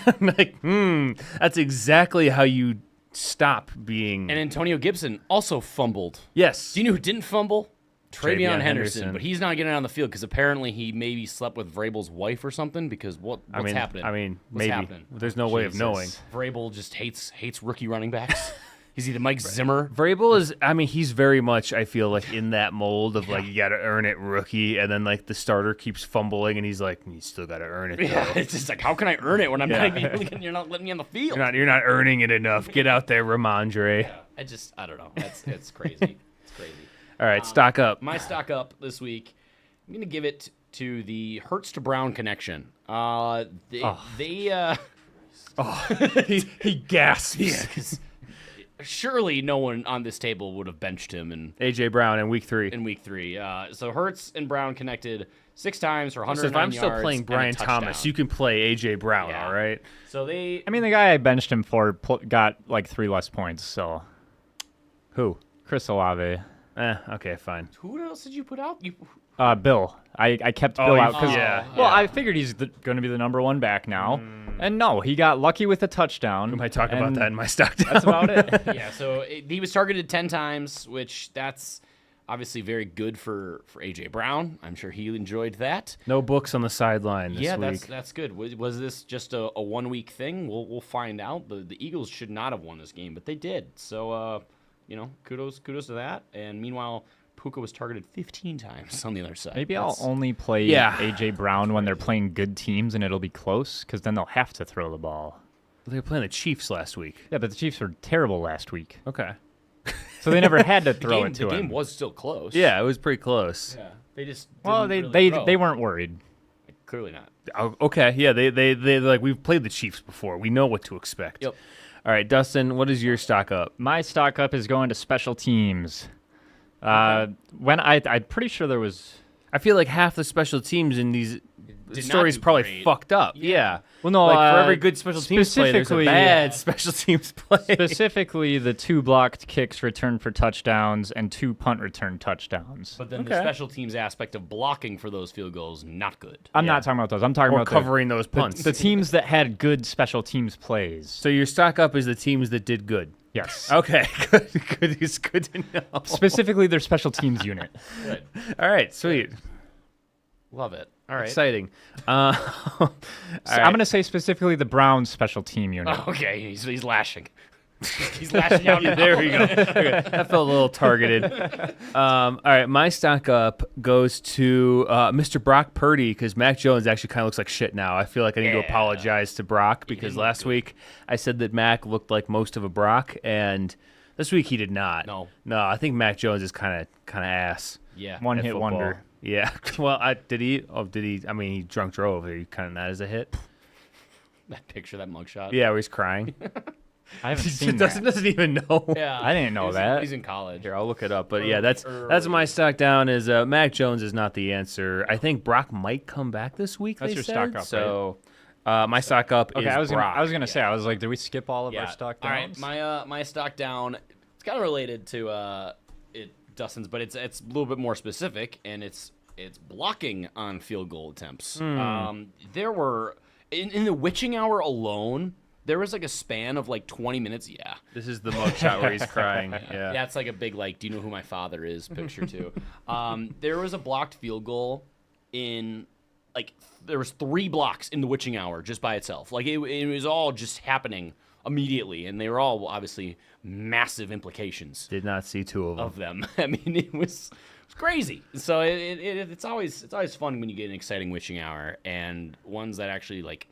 I'm like, that's exactly how you stop being... And Antonio Gibson also fumbled. Yes. Do you know who didn't fumble? Travion Henderson, Henderson. but he's not getting on the field because apparently he maybe slept with Vrabel's wife or something. Because what's happening? I mean, what's maybe. happening? There's no way of knowing. Vrabel just hates rookie running backs. Is he the Mike Zimmer? Vrabel is. I mean, he's very much. I feel like in that mold of like you got to earn it, rookie, and then like the starter keeps fumbling, and he's like, you still got to earn it. Though. Yeah, it's just like, how can I earn it when I'm not even? You're not letting me on the field. You're not earning it enough. Get out there, Ramondre. Yeah, I don't know. It's crazy. It's crazy. All right, stock up. My stock up this week, I'm going to give it to the Hurts to Brown connection. He gasps. Yeah, because surely no one on this table would have benched him in A.J. Brown in week 3. So Hurts and Brown connected 6 times for 109 if I'm yards. still playing Brian Thomas, you can play A.J. Brown, all right? So the guy I benched him for got like 3 less points, so. Who? Chris Olave. Okay, fine. Who else did you put out? Bill. I kept Bill out because yeah. I figured he's going to be the number one back now, and no, he got lucky with a touchdown. We might talk about that in my stock down. That's about it. Yeah, so he was targeted 10 times, which that's obviously very good for A.J. Brown. I'm sure he enjoyed that. No books on the sideline this week. That's good. Was this just a 1 week thing? We'll find out. The Eagles should not have won this game, but they did. So kudos to that. And meanwhile, Puka was targeted 15 times on the other side. Maybe I'll only play A.J. Brown when they're playing good teams and it'll be close, because then they'll have to throw the ball. They were playing the Chiefs last week. Yeah, but the Chiefs were terrible last week. Okay. So they never had to throw it to him. The game was still close. Yeah, it was pretty close. Yeah, they just they weren't worried. Clearly not. Oh, okay, yeah, they like, we've played the Chiefs before. We know what to expect. Yep. All right, Dustin, what is your stock up? My stock up is going to special teams. When I'm pretty sure there was. I feel like half the special teams in these Did stories not do probably great. fucked up. Yeah. Well, no, like for every good special teams play, there's a specifically- bad special teams play. Specifically, the 2 blocked kicks returned for touchdowns and 2 punt return touchdowns. But then the special teams aspect of blocking for those field goals, not good. I'm not talking about those. I'm talking Or about covering those punts. the teams that had good special teams plays. So your stock up is the teams that did good. Yes. Okay, good. It's good to know. Specifically, their special teams unit. Good. All right, sweet. Love it. All right. Exciting. I'm going to say specifically the Browns special team unit. Okay, he's lashing. He's lashing out. There we go. Okay, that felt a little targeted. All right, my stock up goes to Mr. Brock Purdy, because Mac Jones actually kind of looks like shit now. I feel like I need to apologize to Brock, because last week I said that Mac looked like most of a Brock, and this week he did not. No, I think Mac Jones is kind of ass. Yeah. One at hit football. wonder. Yeah. Well, did he? I mean, he drunk drove. Are you counting that as a hit? That picture, that mugshot. Yeah, where he's crying. I haven't He seen doesn't even know. Yeah. I didn't know that. He's in college. Here, I'll look it up. But yeah, that's my stock down. Is Mac Jones is not the answer. I think Brock might come back this week. That's they your said. stock up, So my stock up Okay, is I was Brock. gonna say, I was like, did we skip all of our stock All downs? right, my stock down. It's kind of related to Dustin's, but it's a little bit more specific, and it's blocking on field goal attempts. There were in the witching hour alone, there was like a span of like 20 minutes. Yeah. This is the mugshot where he's crying. Yeah. Yeah, it's like a big, like, do you know who my father is picture too. There was a blocked field goal in, like, there was 3 blocks in the witching hour just by itself. Like, it was all just happening immediately, and they were all obviously massive implications Did not see 2 of them. I mean, it was crazy. So it's always fun when you get an exciting witching hour, and ones that actually, like,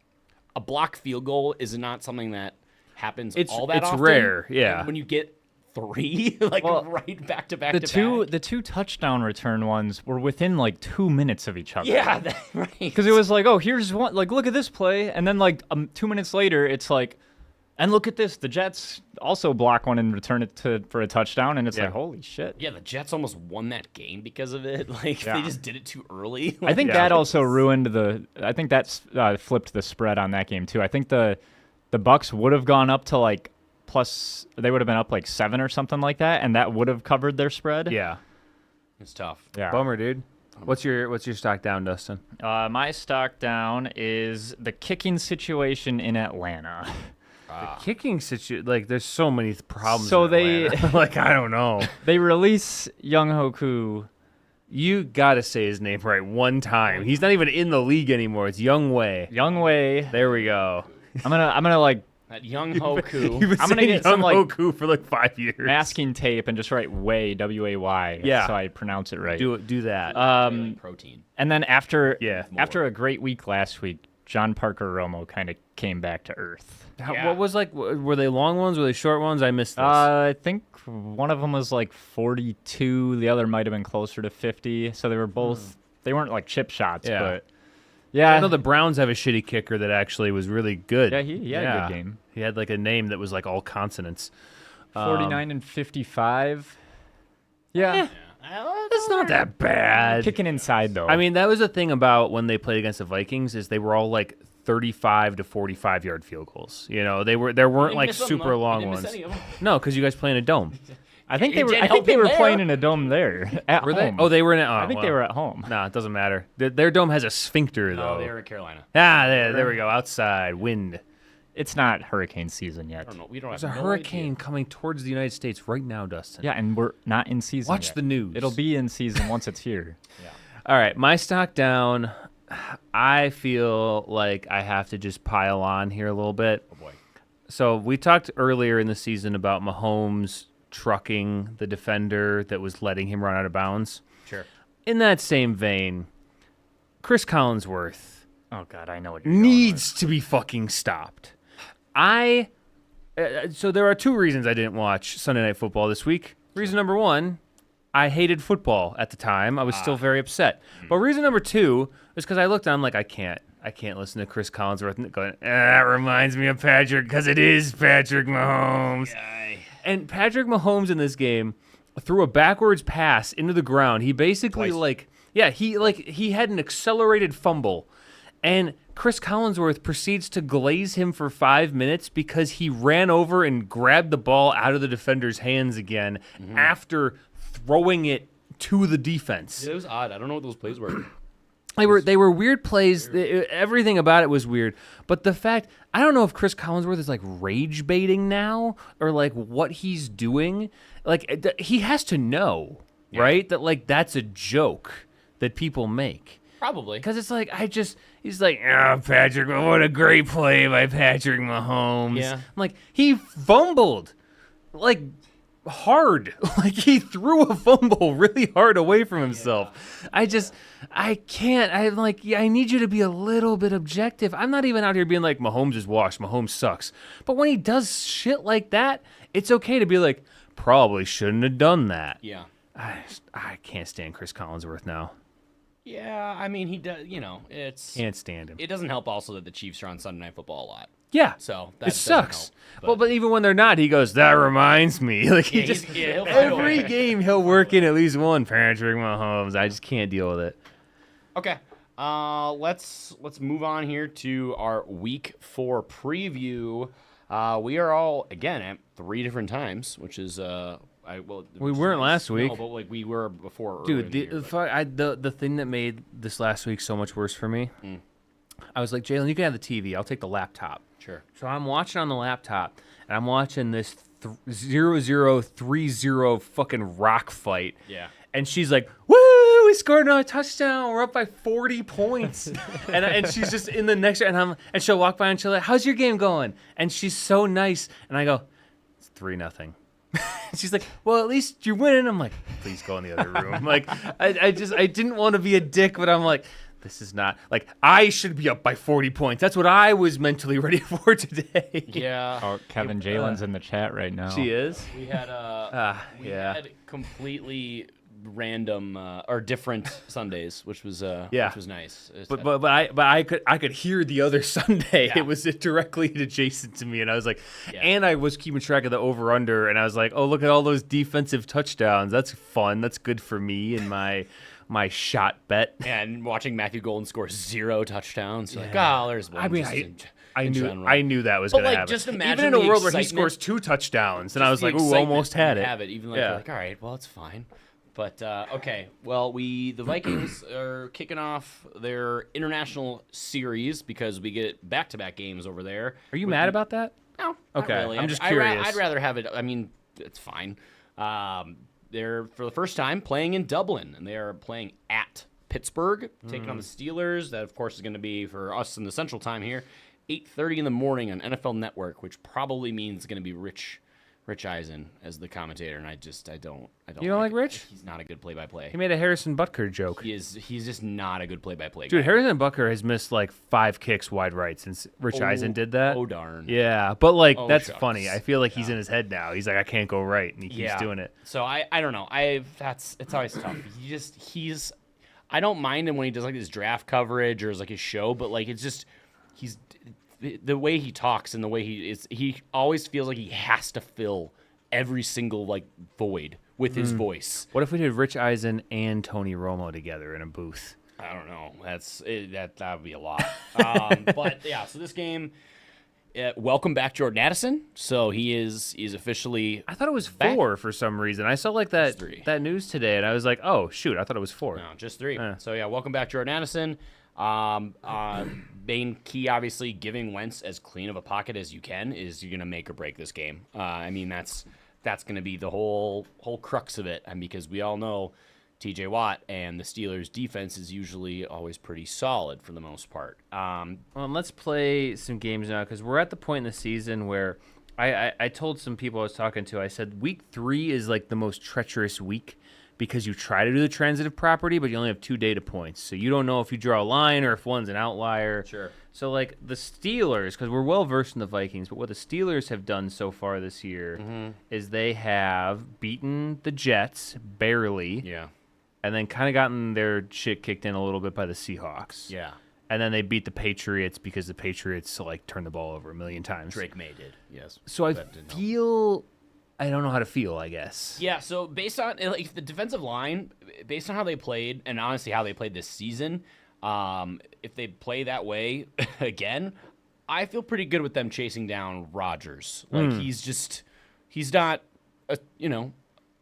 a block field goal is not something that happens all that often. It's rare, yeah. And when you get 3, like, right back to back The 2 touchdown return ones were within like 2 minutes of each other. Yeah, right. Because it was like, oh, here's one. Like, look at this play, and then like 2 minutes later, it's like, and look at this. The Jets also block one and return it for a touchdown, and it's like, holy shit. Yeah, the Jets almost won that game because of it. Like, they just did it too early. I think that also ruined I think that's flipped the spread on that game too. I think the Bucks would have gone up to like plus. They would have been up like 7 or something like that, and that would have covered their spread. Yeah. It's tough. Yeah. Bummer, dude. What's your stock down, Dustin? My stock down is the kicking situation in Atlanta. The kicking situation, like, there's so many problems. So in Atlanta. Like, I don't know. They release Young Hoku. You gotta say his name right one time. He's not even in the league anymore. It's Young Wei. Young Wei. There we go. I'm gonna like That Young Hoku. You've been I'm gonna saying get some, Young like, Hoku for like 5 years. masking tape and just write Way, W-A-Y. Yeah. So I pronounce it right. Do that. Protein. And then after Yeah. after a great week last week, John Parker Romo kind of came back to earth. What was, like, were they long ones? Were they short ones? I missed this. I think one of them was like 42. The other might have been closer to 50. So they were both. They weren't like chip shots, Yeah. but yeah. I know the Browns have a shitty kicker that actually was really good. Yeah, he had a good game. He had like a name that was like all consonants. 49 and 55. Yeah. That's not that bad. Kicking inside though. I mean, that was the thing about when they played against the Vikings is they were all like 35 to 45 yard field goals. You know, there weren't like super long ones. No, because you guys play in a dome. I think they It were. did I help think they him were there. playing in a dome there at Were they? home. Oh, they were in it. Oh, I think they were at home. Nah, it doesn't matter. Their dome has a sphincter, though. No, they were in Carolina. There we go. Outside. Wind. It's not hurricane season yet. I don't know. We don't There's have a no hurricane idea. coming towards the United States right now, Dustin. Yeah, and we're not in season Watch yet. the news. It'll be in season once it's here. All right, my stock down. I feel like I have to just pile on here a little bit. Oh boy. So we talked earlier in the season about Mahomes trucking the defender that was letting him run out of bounds. Sure. In that same vein, Chris Collinsworth Oh God, I know what you're going needs to be fucking stopped. So there are two reasons I didn't watch Sunday Night Football this week. Reason number one, I hated football at the time. I was still very upset. But reason number two is because I looked and I'm like, I can't listen to Chris Collinsworth going, that reminds me of Patrick because it is Patrick Mahomes. And Patrick Mahomes in this game threw a backwards pass into the ground. He basically he had an accelerated fumble. And Chris Collinsworth proceeds to glaze him for 5 minutes because he ran over and grabbed the ball out of the defender's hands again after throwing it to the defense. Yeah, it was odd. I don't know what those plays were. They were weird plays. Everything about it was weird. But the fact, I don't know if Chris Collinsworth is like rage baiting now or like what he's doing. Like he has to know, right? That like that's a joke that people make. Probably. Because it's like, he's like, Patrick, what a great play by Patrick Mahomes. Yeah. I'm like, he fumbled, like, hard. Like, he threw a fumble really hard away from himself. Yeah. I can't. I'm like, I need you to be a little bit objective. I'm not even out here being like, Mahomes is washed, Mahomes sucks. But when he does shit like that, it's okay to be like, probably shouldn't have done that. Yeah. I can't stand Chris Collinsworth now. Yeah, I mean, he does, Can't stand him. It doesn't help also that the Chiefs are on Sunday Night Football a lot. Yeah. So that it sucks. Help, but even when they're not, he goes, that reminds me. Like he Yeah, just he'll find a every way. game he'll work in at least one Patrick Mahomes. I just can't deal with it. Okay. Let's move on here to our Week 4 preview. We are all again at 3 different times, which is We weren't last week. No, but like we were before. Dude, earlier in the year, the thing that made this last week so much worse for me, I was like, Jalen, you can have the TV. I'll take the laptop. Sure. So I'm watching on the laptop, and I'm watching this 0-0-3-0 fucking rock fight. Yeah. And she's like, woo, we scored another touchdown. We're up by 40 points. and she's just in the next, and she'll walk by and she'll like, how's your game going? And she's so nice. And I go, it's 3-0. She's like, well, at least you're winning. I'm like, please go in the other room. Like, I didn't want to be a dick, but I'm like, this is not, like, I should be up by 40 points. That's what I was mentally ready for today. Yeah. Oh, Kevin Jalen's in the chat right now. She is? We had had completely random or different Sundays, which was nice. But I could hear the other Sunday. Yeah. It was directly adjacent to me, and I was like, Yeah. and I was keeping track of the over under, and I was like, oh, look at all those defensive touchdowns. That's fun. That's good for me and my shot bet. and watching Matthew Golden score 0 touchdowns, you're like, oh, there's one. I mean, just I in knew general. I knew that was But, going to like, happen. just imagine even in a the world where he excitement. scores 2 touchdowns, and Just I was the like, ooh, excitement almost had it. Have it, even like, Yeah. you're like, all right, well, it's fine. But okay, well, the Vikings are kicking off their international series because we get back-to-back games over there. Are you mad about that? No, Okay, not really. I'm just curious. I'd rather have it. I mean, it's fine. They're for the first time playing in Dublin, and they are playing at Pittsburgh, taking on the Steelers. That, of course, is going to be for us in the Central Time here, 8:30 in the morning on NFL Network, which probably means it's going to be Rich Eisen as the commentator, and I don't. You don't like it. Rich? He's not a good play-by-play. He made a Harrison Butker joke. He's just not a good play-by-play Dude, guy. Harrison Butker has missed like 5 kicks wide right since Rich Eisen did that. Oh darn. Yeah, but like Oh, that's shucks. funny. I feel like he's in his head now. He's like, I can't go right, and he keeps doing it. So I don't know. It's always tough. He's I don't mind him when he does like his draft coverage or like his show, but like it's just he's the way he talks and the way he always feels like he has to fill every single like void with his voice. What if we did Rich Eisen and Tony Romo together in a booth? I don't know. That would be a lot. But yeah, so this game welcome back Jordan Addison. So he's officially. I thought it was back. 4 for some reason. I saw like that news today, and I was like, oh shoot, I thought it was 4. No, just 3. So yeah, welcome back Jordan Addison. Main key, obviously, giving Wentz as clean of a pocket as you can is you're gonna make or break this game. I mean that's gonna be the whole crux of it, and because we all know T.J. Watt and the Steelers' defense is usually always pretty solid for the most part. Well, let's play some games now because we're at the point in the season where I told some people I was talking to, I said week 3 is like the most treacherous week because you try to do the transitive property, but you only have 2 data points. So you don't know if you draw a line or if one's an outlier. Sure. So like the Steelers, because we're well versed in the Vikings, but what the Steelers have done so far this year is they have beaten the Jets barely. Yeah. And then kind of gotten their shit kicked in a little bit by the Seahawks. Yeah. And then they beat the Patriots because the Patriots like turned the ball over a million times. Drake May did, yes. So I don't know how to feel, I guess. Yeah, so based on like the defensive line, based on how they played, and honestly how they played this season, if they play that way again, I feel pretty good with them chasing down Rodgers. Like he's not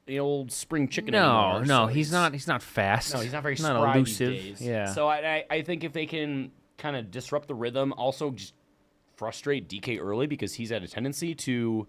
the old spring chicken anymore. No, he's not fast. No, he's not very not spry elusive. these days. Yeah. So I think if they can kind of disrupt the rhythm, also just frustrate DK early because he's had a tendency to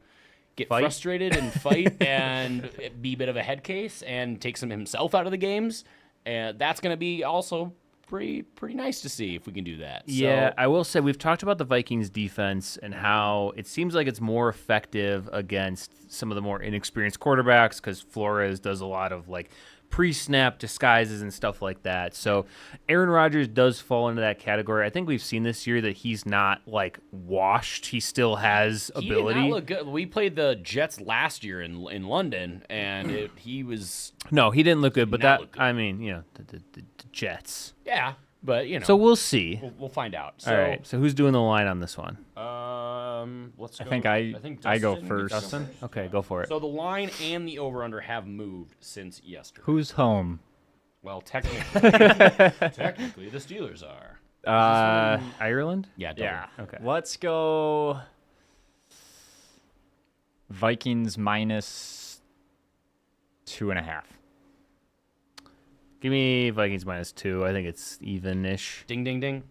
get frustrated and fight and be a bit of a head case and take some himself out of the games. And that's going to be also pretty nice to see if we can do that. Yeah, So, I will say we've talked about the Vikings defense and how it seems like it's more effective against some of the more inexperienced quarterbacks because Flores does a lot of like pre-snap disguises and stuff like that. So Aaron Rodgers does fall into that category. I think we've seen this year that he's not like washed. He still has ability. He did not look good. We played the Jets last year in London, and he was. No, he didn't look good. But look good. I mean, the Jets. Yeah, but So we'll see. We'll find out. So, All right. So who's doing the line on this one? let's go. I think I go Dustin first. gets Dustin? Okay, go for it. So the line and the over/under have moved since yesterday. Who's home? Well, technically the Steelers are. Ireland? Yeah. Yeah. Okay. Let's go Vikings minus 2.5. Give me Vikings -2. I think it's even-ish. Ding, ding, ding.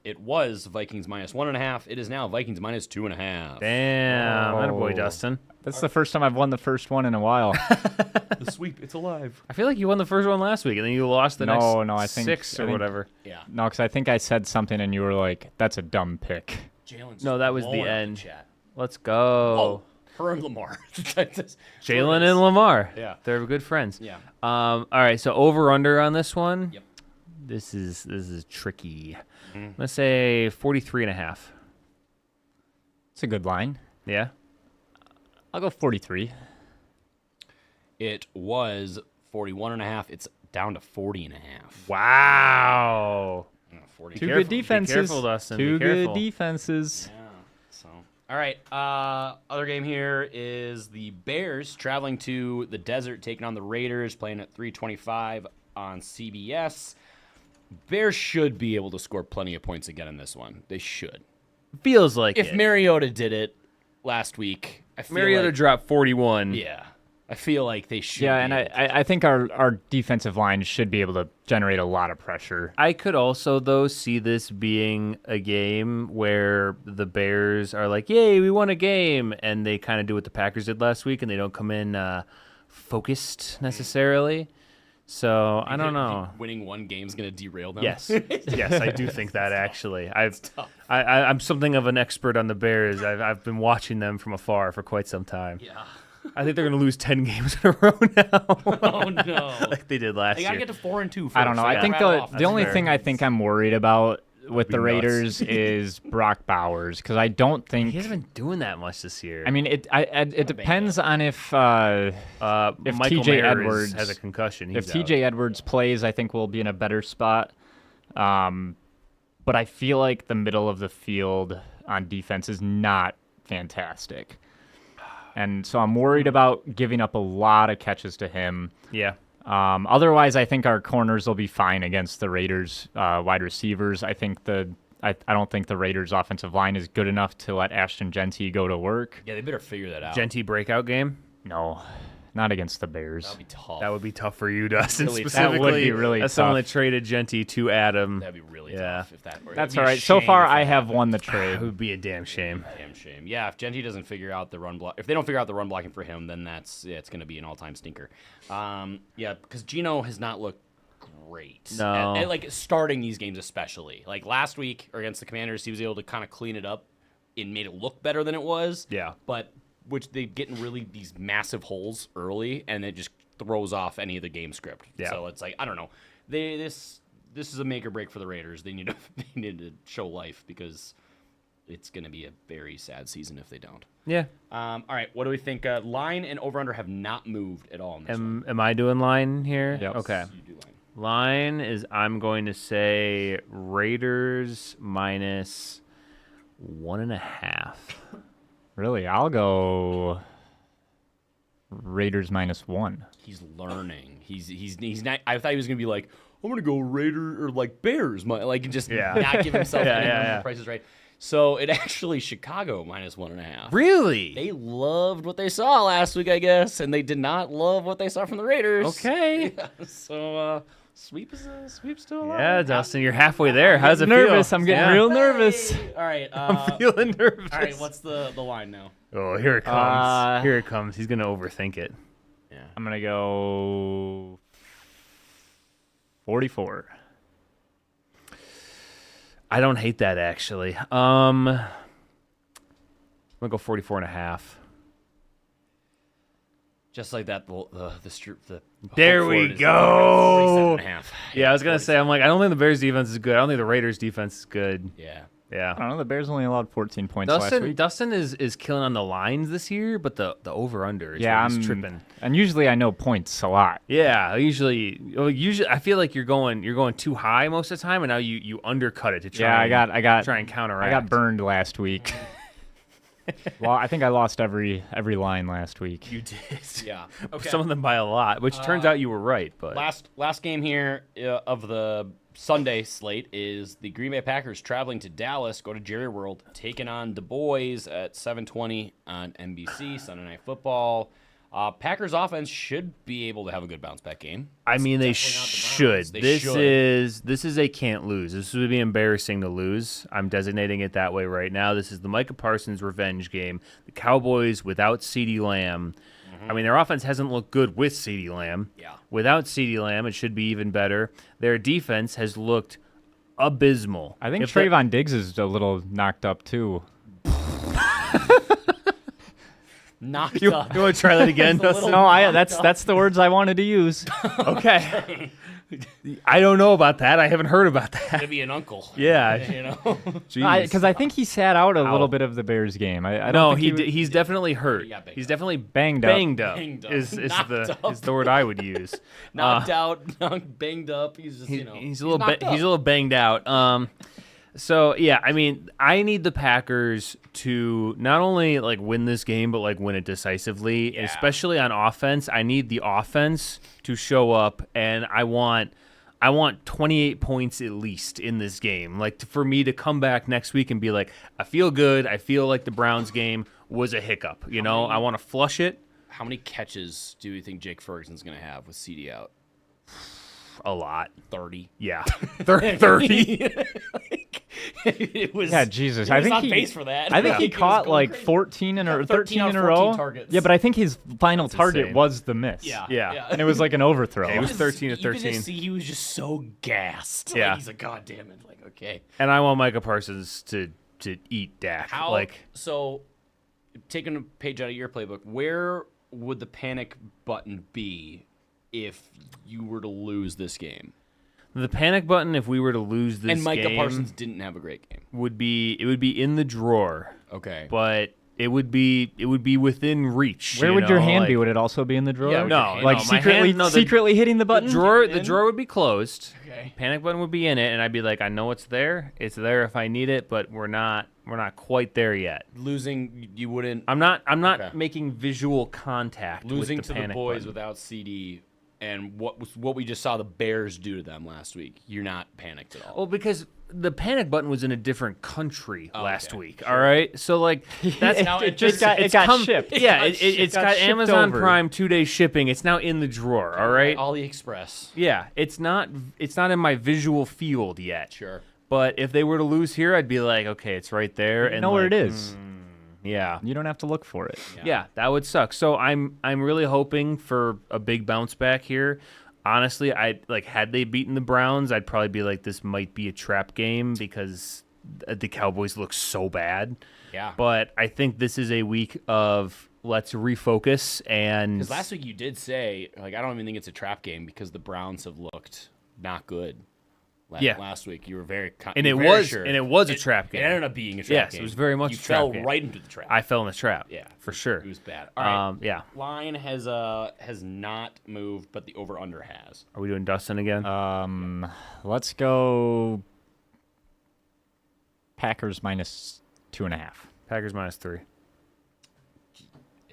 It was Vikings -1.5. It is now Vikings -2.5. Damn. Oh. Attaboy, Dustin. That's the first time I've won the first one in a while. The sweep, it's alive. I feel like you won the first one last week, and then you lost the next I think 6 or whatever. Yeah. No, because I think I said something and you were like, that's a dumb pick. Jalen's No, that was the blowing up end. chat. Let's go. Oh, her and Lamar. Jalen and Lamar. Yeah. They're good friends. Yeah. All right, so over/under on this one. Yep. This is tricky. Let's say 43.5. It's a good line. Yeah. I'll go 43. It was 41.5. It's down to 40.5. Wow. 40. Two careful. good defenses. Be careful, Dustin. Two Be good careful. defenses. Yeah. So, all right. Other game here is the Bears traveling to the desert, taking on the Raiders, playing at 3:25 on CBS. Bears should be able to score plenty of points again in this one. They should. Feels like If it. Mariota did it last week, I feel Mariota like, dropped 41. yeah, I feel like they should. Yeah, be and able to. I think our defensive line should be able to generate a lot of pressure. I could also, though, see this being a game where the Bears are like, yay, we won a game, and they kind of do what the Packers did last week, and they don't come in focused necessarily. So, I don't know. Winning one game is going to derail them. Yes. Yes, I do think that, actually. I'm something of an expert on the Bears. I've been watching them from afar for quite some time. Yeah. I think they're going to lose 10 games in a row now. Oh no. like they did last They year. got to get to 4-2 first. I don't know. I think the only fair. thing I think I'm worried about with the nuts. Raiders is Brock Bowers because I don't think He hasn't been doing that much this year. I mean, it depends on if Michael TJ Mayer Edwards has a concussion. if He's TJ Edwards plays, I think we'll be in a better spot. But I feel like the middle of the field on defense is not fantastic. And so I'm worried about giving up a lot of catches to him. Yeah. Otherwise, I think our corners will be fine against the Raiders wide receivers. I think the I don't think the Raiders' offensive line is good enough to let Ashton Genty go to work. Yeah, they better figure that out. Genty breakout game. No, not against the Bears. That'd be tough. That would be tough for you, Dustin. Really tough. Specifically, That would be really as someone tough. that traded Genty to Adam. That'd be really Yeah. tough if that were. That's it'd be all a right. So shame far, if that I have happened. won the It trade. would be a damn shame. Damn shame. Yeah, if Genty doesn't figure out the run block, if they don't figure out the run blocking for him, then it's going to be an all-time stinker. Yeah, because Geno has not looked great. No. And, like starting these games especially. Like last week or against the Commanders, he was able to kind of clean it up and made it look better than it was. Yeah. But which they get in really these massive holes early, and it just throws off any of the game script. Yeah. So it's like I don't know. This is a make or break for the Raiders. They need to show life because it's going to be a very sad season if they don't. Yeah. All right, what do we think? Line and over under have not moved at all in this one. Am I doing line here? Yep. Okay. You do line. Line is I'm going to say Raiders minus 1.5. Really, I'll go Raiders -1. He's learning. He's not. I thought he was gonna be like, I'm gonna go Raider or like Bears, like and just not give himself any room for prices right. So it actually Chicago -1.5. Really? They loved what they saw last week, I guess, and they did not love what they saw from the Raiders. Okay. So sweep's still alive. Yeah, Dustin, you're halfway there. How's it Nervous. feel? I'm getting real nervous. All right. I'm feeling nervous. All right. What's the line now? Oh, here it comes. Here it comes. He's gonna overthink it. Yeah. I'm gonna go 44. I don't hate that actually. I'm gonna go 44.5. Just like that. The There hope we for it is go. 47.5. Yeah, I was gonna say. I'm like, I don't think the Bears defense is good. I don't think the Raiders defense is good. Yeah. I Yeah. don't know. The Bears only allowed 14 points last week. Dustin is killing on the lines this year, but the over under is Yeah, he's I'm tripping. And usually I know points a lot. Yeah, usually I feel like you're going too high most of the time, and now you undercut it to try. Yeah, I got try and counteract. I got burned last week. Well, I think I lost every line last week. You did. Yeah. Okay. Some of them by a lot, which turns out you were right. But Last game here of the Sunday slate is the Green Bay Packers traveling to Dallas, go to Jerry World, taking on the Boys at 7:20 on NBC Sunday Night Football. Packers offense should be able to have a good bounce back game. I mean, they definitely not the should. Browns. They should. This is a can't lose. This would be embarrassing to lose. I'm designating it that way right now. This is the Micah Parsons revenge game. The Cowboys without CeeDee Lamb. I mean, their offense hasn't looked good with CeeDee Lamb. Yeah. Without CeeDee Lamb, it should be even better. Their defense has looked abysmal. I think If Trayvon Diggs is a little knocked up too. Knocked You up. want to try that again? That's a little- No, that's the words I wanted to use. Okay. I don't know about that. I haven't heard about that. To be an uncle. Yeah. You know. Because I think he sat out a little bit of the Bears game. I don't No, think he's definitely hurt. He got banged He's up. definitely Banged up. Banged up. Banged up. Is Knocked the up. is the word I would use. Knocked out, banged up. He's just, He's a knocked up. little banged out. So yeah, I mean, I need the Packers to not only like win this game, but like win it decisively, especially on offense. I need the offense to show up, and I want 28 points at least in this game. Like for me to come back next week and be like, I feel good. I feel like the Browns game was a hiccup. You know, I want to flush it. How many catches do you think Jake Ferguson's going to have with CD out? A lot. 30. Yeah. 30. It was. Yeah, Jesus. He I was think on he pace for that. I think he was caught going like crazy. 14 in a 13 13 in a 14 row. targets. Yeah, but I think his final That's target insane. was the miss. Yeah. And it was like an overthrow. It was 13 to You could 13. just see he was just so gassed. Yeah. Like, he's like, God damn it. Like, okay. And I want Micah Parsons to eat Dak. So, taking a page out of your playbook, where would the panic button be if you were to lose this game? The panic button, if we were to lose this And Micah game, Parsons didn't have a great game. would be in the drawer, Okay. but it would be within reach. Where you would your know, hand like, be? Would it also be in the drawer? Yeah, No, like no, my secretly, hand- no, the- secretly hitting the button. The drawer would be closed. Okay. Panic button would be in it, and I'd be like, I know it's there. It's there if I need it, but we're not quite there yet. Losing, you wouldn't. I'm not Okay. making visual contact. Losing with the to the panic boys button. without CD and what we just saw the Bears do to them last week. You're not panicked at all. Well, because the panic button was in a different country last week. Sure. All right, so like that's now it got shipped. Yeah, it's got Amazon over. Prime 2-day shipping. It's now in the drawer. All right, AliExpress. Yeah, it's not in my visual field yet. Sure, but if they were to lose here, I'd be like, okay, it's right there, and know where it is. Yeah, you don't have to look for it. Yeah, that would suck. So I'm really hoping for a big bounce back here. Honestly, had they beaten the Browns, I'd probably be like, this might be a trap game because the Cowboys look so bad. Yeah. But I think this is a week of let's refocus and. Because last week you did say I don't even think it's a trap game because the Browns have looked not good. Last week you were very sure. And it was a trap game. It ended up being a trap game. Yes, it was very much a trap game. You fell right into the trap. I fell in the trap. Yeah, for sure. It was bad. All right. Yeah. Line has not moved, but the over under has. Are we doing Dustin again? Let's go. Packers -2.5. Packers -3.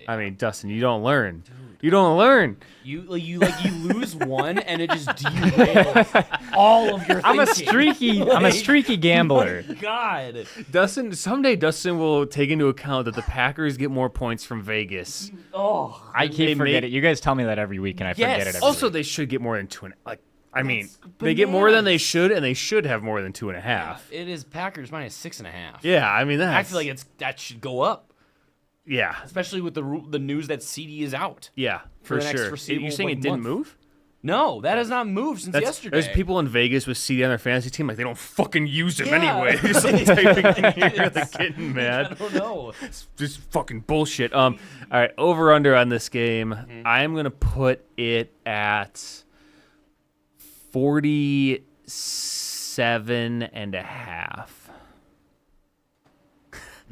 I mean, Dustin, you don't learn. Dude. You don't learn. You lose one and it just derails all of your thinking. I'm a streaky gambler. Oh my God. Someday Dustin will take into account that the Packers get more points from Vegas. Oh, I keep forgetting. You guys tell me that every week and I forget it every Also, week. They should get more than 2.5. They get more than they should, and they should have more than 2.5. It is Packers -6.5. Yeah, I mean I feel like that should go up. Yeah, especially with the news that CD is out. Yeah, for sure. You're saying it didn't move? No, that has not moved since yesterday. There's people in Vegas with CD on their fantasy team, like they don't fucking use him anyway. Just typing in here, they're getting mad. I don't know. It's just fucking bullshit. All right, over under on this game. I'm gonna put it at 47.5.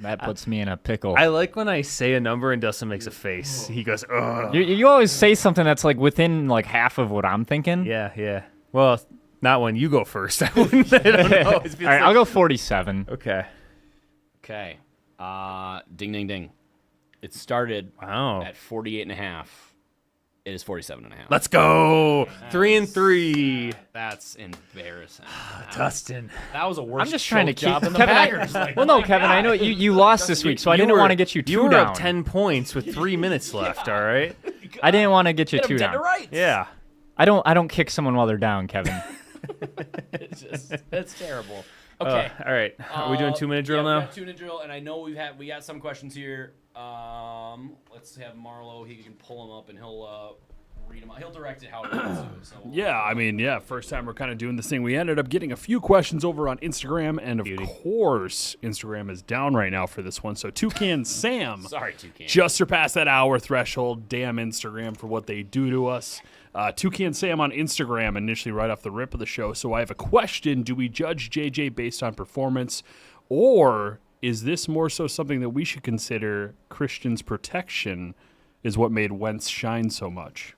That puts me in a pickle. I like when I say a number and Dustin makes a face. He goes, ugh. You always say something that's like within like half of what I'm thinking. Yeah. Well, not when you go first. I don't know. All right, I'll go 47. Okay. Ding, ding, ding. It started at 48.5. It is 47.5. Let's go. 3-3. That's embarrassing. Dustin. That was a worse I'm just trying to job keep than the Kevin. Packers. Well, no, Kevin. I know you lost this week, so I didn't want to get you two down. You were down. up 10 points with 3 minutes left. All right. I didn't want to get you two down. Yeah. I don't kick someone while they're down, Kevin. That's terrible. Okay. All right. Are we doing 2-minute drill now? We got 2-minute drill, and I know we got some questions here. Let's have Marlo. He can pull them up, and he'll read them out. He'll direct it how he wants to. So First time we're kind of doing this thing. We ended up getting a few questions over on Instagram, and of course, Instagram is down right now for this one. So Toucan Sam, sorry, Toucan, just surpassed that hour threshold. Damn Instagram for what they do to us. Toucan Sam on Instagram initially right off the rip of the show. So I have a question. Do we judge JJ based on performance, or is this more so something that we should consider Christian's protection is what made Wentz shine so much?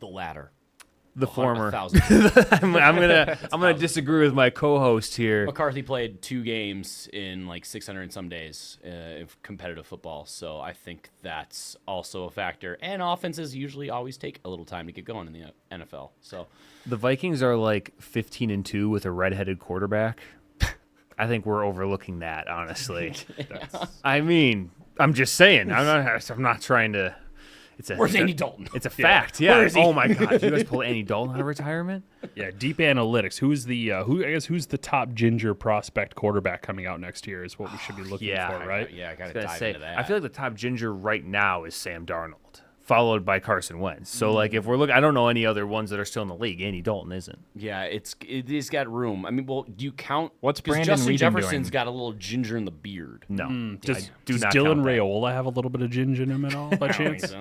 The latter. The former. 1,000. I'm gonna disagree with my co-host here. McCarthy played 2 games in like 600 and some days of competitive football, so I think that's also a factor. And offenses usually always take a little time to get going in the NFL. So the Vikings are like 15-2 with a redheaded quarterback. I think we're overlooking that, honestly. I mean, I'm just saying. I'm not trying to. Where's Andy Dalton? It's a fact. Yeah. Oh my God! Did you guys pull Andy Dalton out of retirement? Yeah. Deep analytics. Who's the top ginger prospect quarterback coming out next year is what we should be looking for, right? I gotta dive into that. I feel like the top ginger right now is Sam Darnold, followed by Carson Wentz. So like if we're looking, I don't know any other ones that are still in the league. Andy Dalton isn't. Yeah, he's got room. I mean, well, do you count? What's Brandon Justin Weeden Jefferson's doing? got a little ginger in the beard. No. Does not Dylan count that. Raiola have a little bit of ginger in him at all by chance?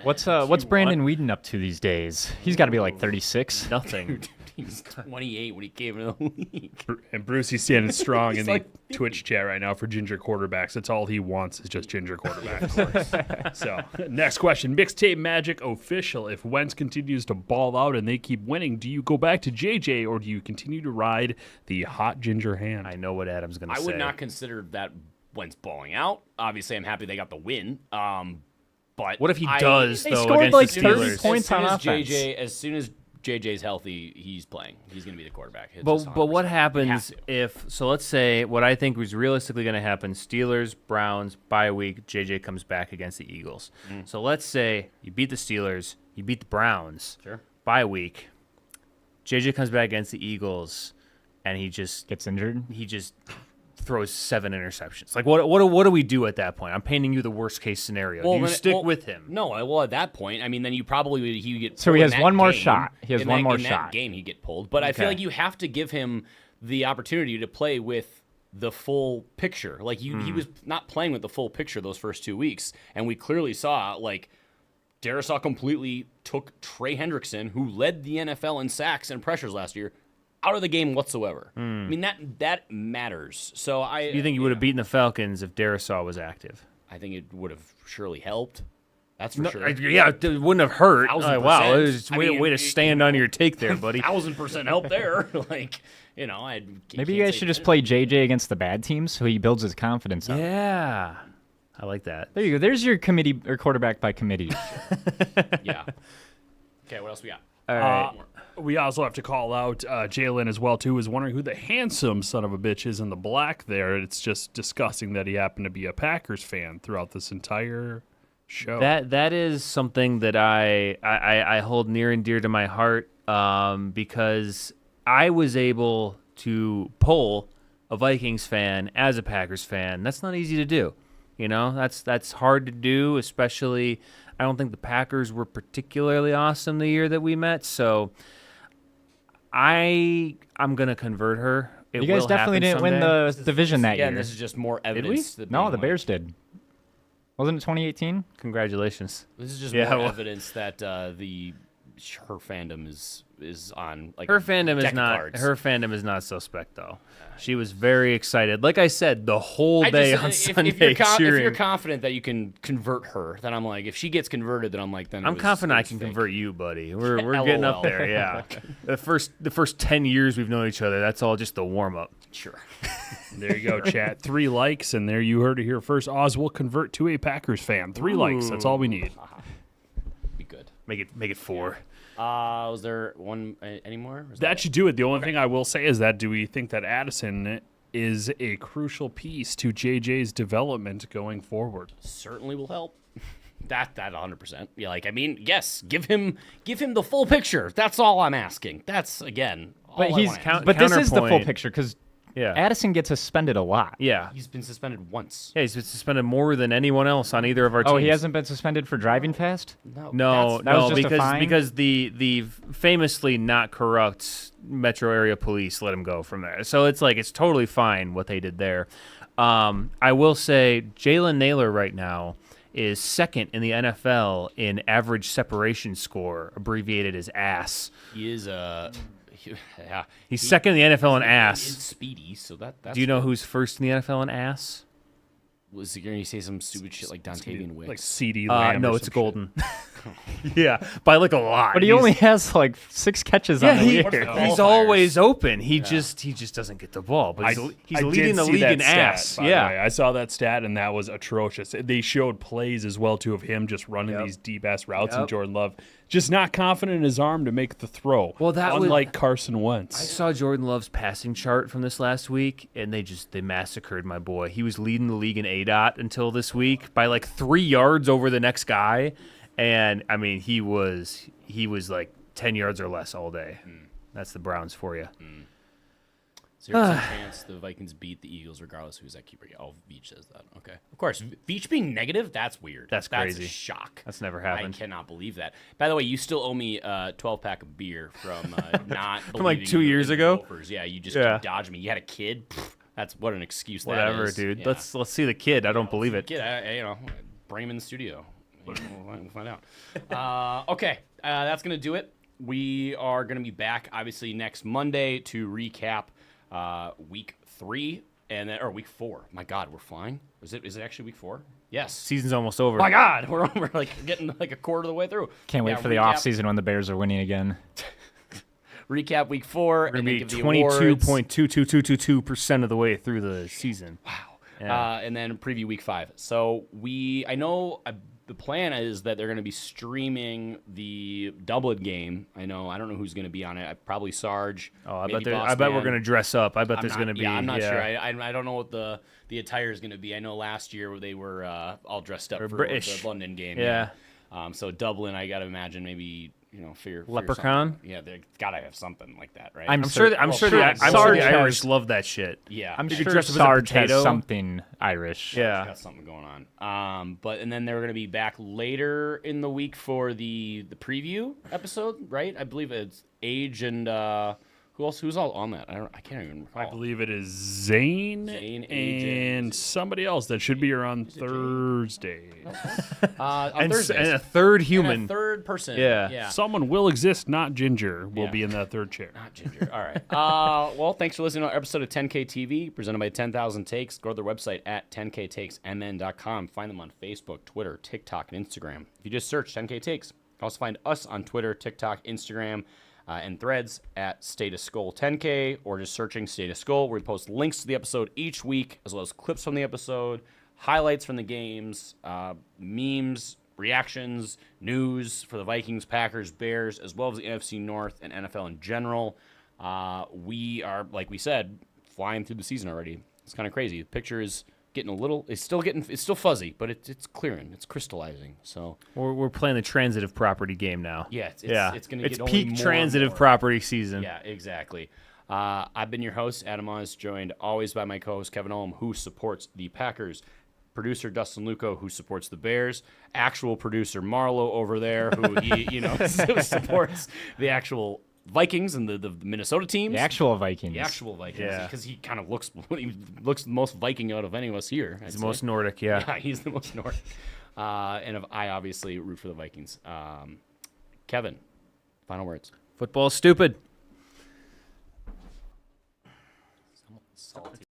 What's Brandon Weeden up to these days? He's got to be like 36. Nothing. He was 28 when he came into the league. And Bruce, he's standing strong in the like Twitch chat right now for ginger quarterbacks. That's all he wants is just ginger quarterbacks. So, next question. Mixtape Magic official. If Wentz continues to ball out and they keep winning, do you go back to JJ or do you continue to ride the hot ginger hand? I know what Adam's going to say. I would not consider that Wentz balling out. Obviously, I'm happy they got the win. But what if he does, They though, scored against like the 30 Steelers? points on offense. As soon as JJ's healthy, he's playing. He's going to be the quarterback. It's But just what 100%. happens if? So let's say what I think was realistically going to happen: Steelers, Browns, bye week. JJ comes back against the Eagles. So let's say you beat the Steelers, you beat the Browns. Sure. Bye week. JJ comes back against the Eagles, and he just Gets injured. throws 7 interceptions. Like what do we do at that point? I'm painting you the worst case scenario. Do you stick with him? No, well, at that point, I mean, then you probably he would get. So he pulled has in that one more game. shot. He has In one that- more in shot. That game, he'd get pulled. But I feel Okay. like you have to give him the opportunity to play with the full picture. Like he was not playing with the full picture those first 2 weeks, and we clearly saw like Darisaw completely took Trey Hendrickson, who led the NFL in sacks and pressures last year, out of the game whatsoever. I mean that matters. So Do you think you would have beaten the Falcons if Darisaw was active? I think it would have surely helped. That's for sure. Yeah, it wouldn't have hurt. 1,000%. Wow, it was I way, mean, way to stand on your take there, buddy. 1,000% help there. Like, Maybe you guys should just play JJ against the bad teams so he builds his confidence up. Yeah, I like that. There you go. There's your committee or quarterback by committee. Yeah. Okay, what else we got? All right. We also have to call out Jalen as well, too, is wondering who the handsome son of a bitch is in the black there. It's just disgusting that he happened to be a Packers fan throughout this entire show. That is something that I hold near and dear to my heart because I was able to poll a Vikings fan as a Packers fan. That's not easy to do. You know, that's hard to do, especially I don't think the Packers were particularly awesome the year that we met. So I'm going to convert her. It You guys will definitely happen didn't win someday. the division that Yeah, year. and this is just more evidence. that No, they the won. Bears did. Wasn't it 2018? Congratulations. This is just Yeah, more well- evidence that her fandom is on like Her a fandom deck is of not cards. her fandom is not suspect though. She was very excited. Like I said, the whole day on Sunday if you're cheering. confident that you can convert her, then I'm like, if she gets converted, then I'm like, then I'm confident I can convert you, buddy. We're getting up LOL. there. Yeah. The first 10 years we've known each other, that's all just the warm up. Sure. There you go, chat. 3 likes, and there you heard it here first. Oz will convert to a Packers fan. 3 likes. That's all we need. Be good. Make it 4. Was there one anymore? That should do it. The only thing I will say is that do we think that Addison is a crucial piece to JJ's development going forward? certainly will help. That 100%. Yeah, like I mean, yes, give him the full picture. That's all I'm asking. That's again. But all I he's wanna ask. but this is the full counterpoint. picture because Yeah. Addison gets suspended a lot. Yeah. He's been suspended once. Yeah, he's been suspended more than anyone else on either of our teams. Oh, he hasn't been suspended for driving fast? No, that was no, just a fine? because the famously not corrupt metro area police let him go from there. So it's like it's totally fine what they did there. I will say Jalen Naylor right now is second in the NFL in average separation score, abbreviated as ASS. He is yeah. He's second in the NFL in He is ASS. speedy, so that's. Do you know who's first in the NFL in ASS? Was he going to say some stupid shit like Dontavian Wicks? Like CD Lamb. No, or it's some Golden. Yeah, by like a lot. But he He's- only has like 6 catches Yeah, on the he, year. What's the he's qualifiers? always open. He just doesn't get the ball. But he's I leading did the see league that in stat, ass. by the Yeah. way. I saw that stat, and that was atrocious. They showed plays as well, too, of him just running Yep. these deep-ass routes, and Yep. Jordan Love just not confident in his arm to make the throw. Well, that was- unlike Carson I Wentz. saw Jordan Love's passing chart from this last week, and they massacred my boy. He was leading the league in ADOT until this week by like 3 yards over the next guy, and I mean he was like 10 yards or less all day. That's the Browns for you. Is there a chance the Vikings beat the Eagles regardless of who's that keeper? Oh, Veach says that. Okay. Of course. Veach being negative, that's weird. That's crazy. a shock. That's never I happened. cannot believe that. By the way, you still owe me a 12-pack of beer from not From, like, believing 2 in years the ago? Gophers. Yeah, you just Yeah. keep dodging me. You had a kid? Pfft, that's what an excuse that Whatever, is. dude. Yeah. Let's see the kid. I don't believe it. Kid, bring him in the studio. We'll find out. Okay, that's going to do it. We are going to be back, obviously, next Monday to recap week 3 and then, or week 4. My God, we're flying. Is it actually week 4? Yes. Season's almost over. My God, we're like getting like a quarter of the way through. Can't wait Yeah, for the recap- offseason when the Bears are winning again. Recap week 4 We're and gonna then be give the awards. 22.22222% of the way through the season. And then preview week 5. So I know the plan is that they're going to be streaming the Dublin game. I don't know who's going to be on it. Probably Sarge. Oh, I maybe bet Boss we're Man. going to dress up. I bet I'm there's not- going to be. Yeah, I'm not sure. I don't know what the attire is going to be. I know last year they were all dressed up for British. the London game. Yeah. So Dublin, I got to imagine maybe figure Leprechaun? something. Yeah, they got to have something like that, right? I'm sure the Sarge Irish has- love that shit. yeah, I'm You could sure dress up as a Sarge has potato. something Irish. Yeah. got something going on. And then they're going to be back later in the week for the preview episode, right? I believe it's Age and who else? Who's all on that? I can't even recall. I believe it is Zane, Zane, and AJ. somebody else that should be here on Thursday. On And Thursdays. a third And human. a third person. Yeah. Yeah. Someone will exist, not Ginger, will Yeah. be in that third chair. Not Ginger. All right. Well, thanks for listening to our episode of 10K TV, presented by 10,000 Takes. Go to their website at 10ktakesmn.com. Find them on Facebook, Twitter, TikTok, and Instagram. If you just search 10K Takes, also find us on Twitter, TikTok, Instagram, and Threads at Status Skull 10K, or just searching Status Skull, where we post links to the episode each week, as well as clips from the episode, highlights from the games, memes, reactions, news for the Vikings, Packers, Bears, as well as the NFC North and NFL in general. We are, like we said, flying through the season already. It's kind of crazy. The picture is getting it's still fuzzy, but it's clearing, it's crystallizing. So We're playing the transitive property game now. yeah, it's going to It's get only peak more and transitive more. property season. Yeah, exactly. I've been your host, Adam Oz, joined always by my co-host, Kevin Ohm, who supports the Packers. Producer, Dustin Luco, who supports the Bears. Actual producer, Marlo, over there, who supports the actual Vikings and the Minnesota teams. The actual Vikings. The actual Vikings. Yeah. Because he kind of looks the most Viking out of any of us here. He's the most Nordic, yeah. Yeah, he's the most Nordic. And I obviously root for the Vikings. Kevin, final words. Football's stupid. Salty.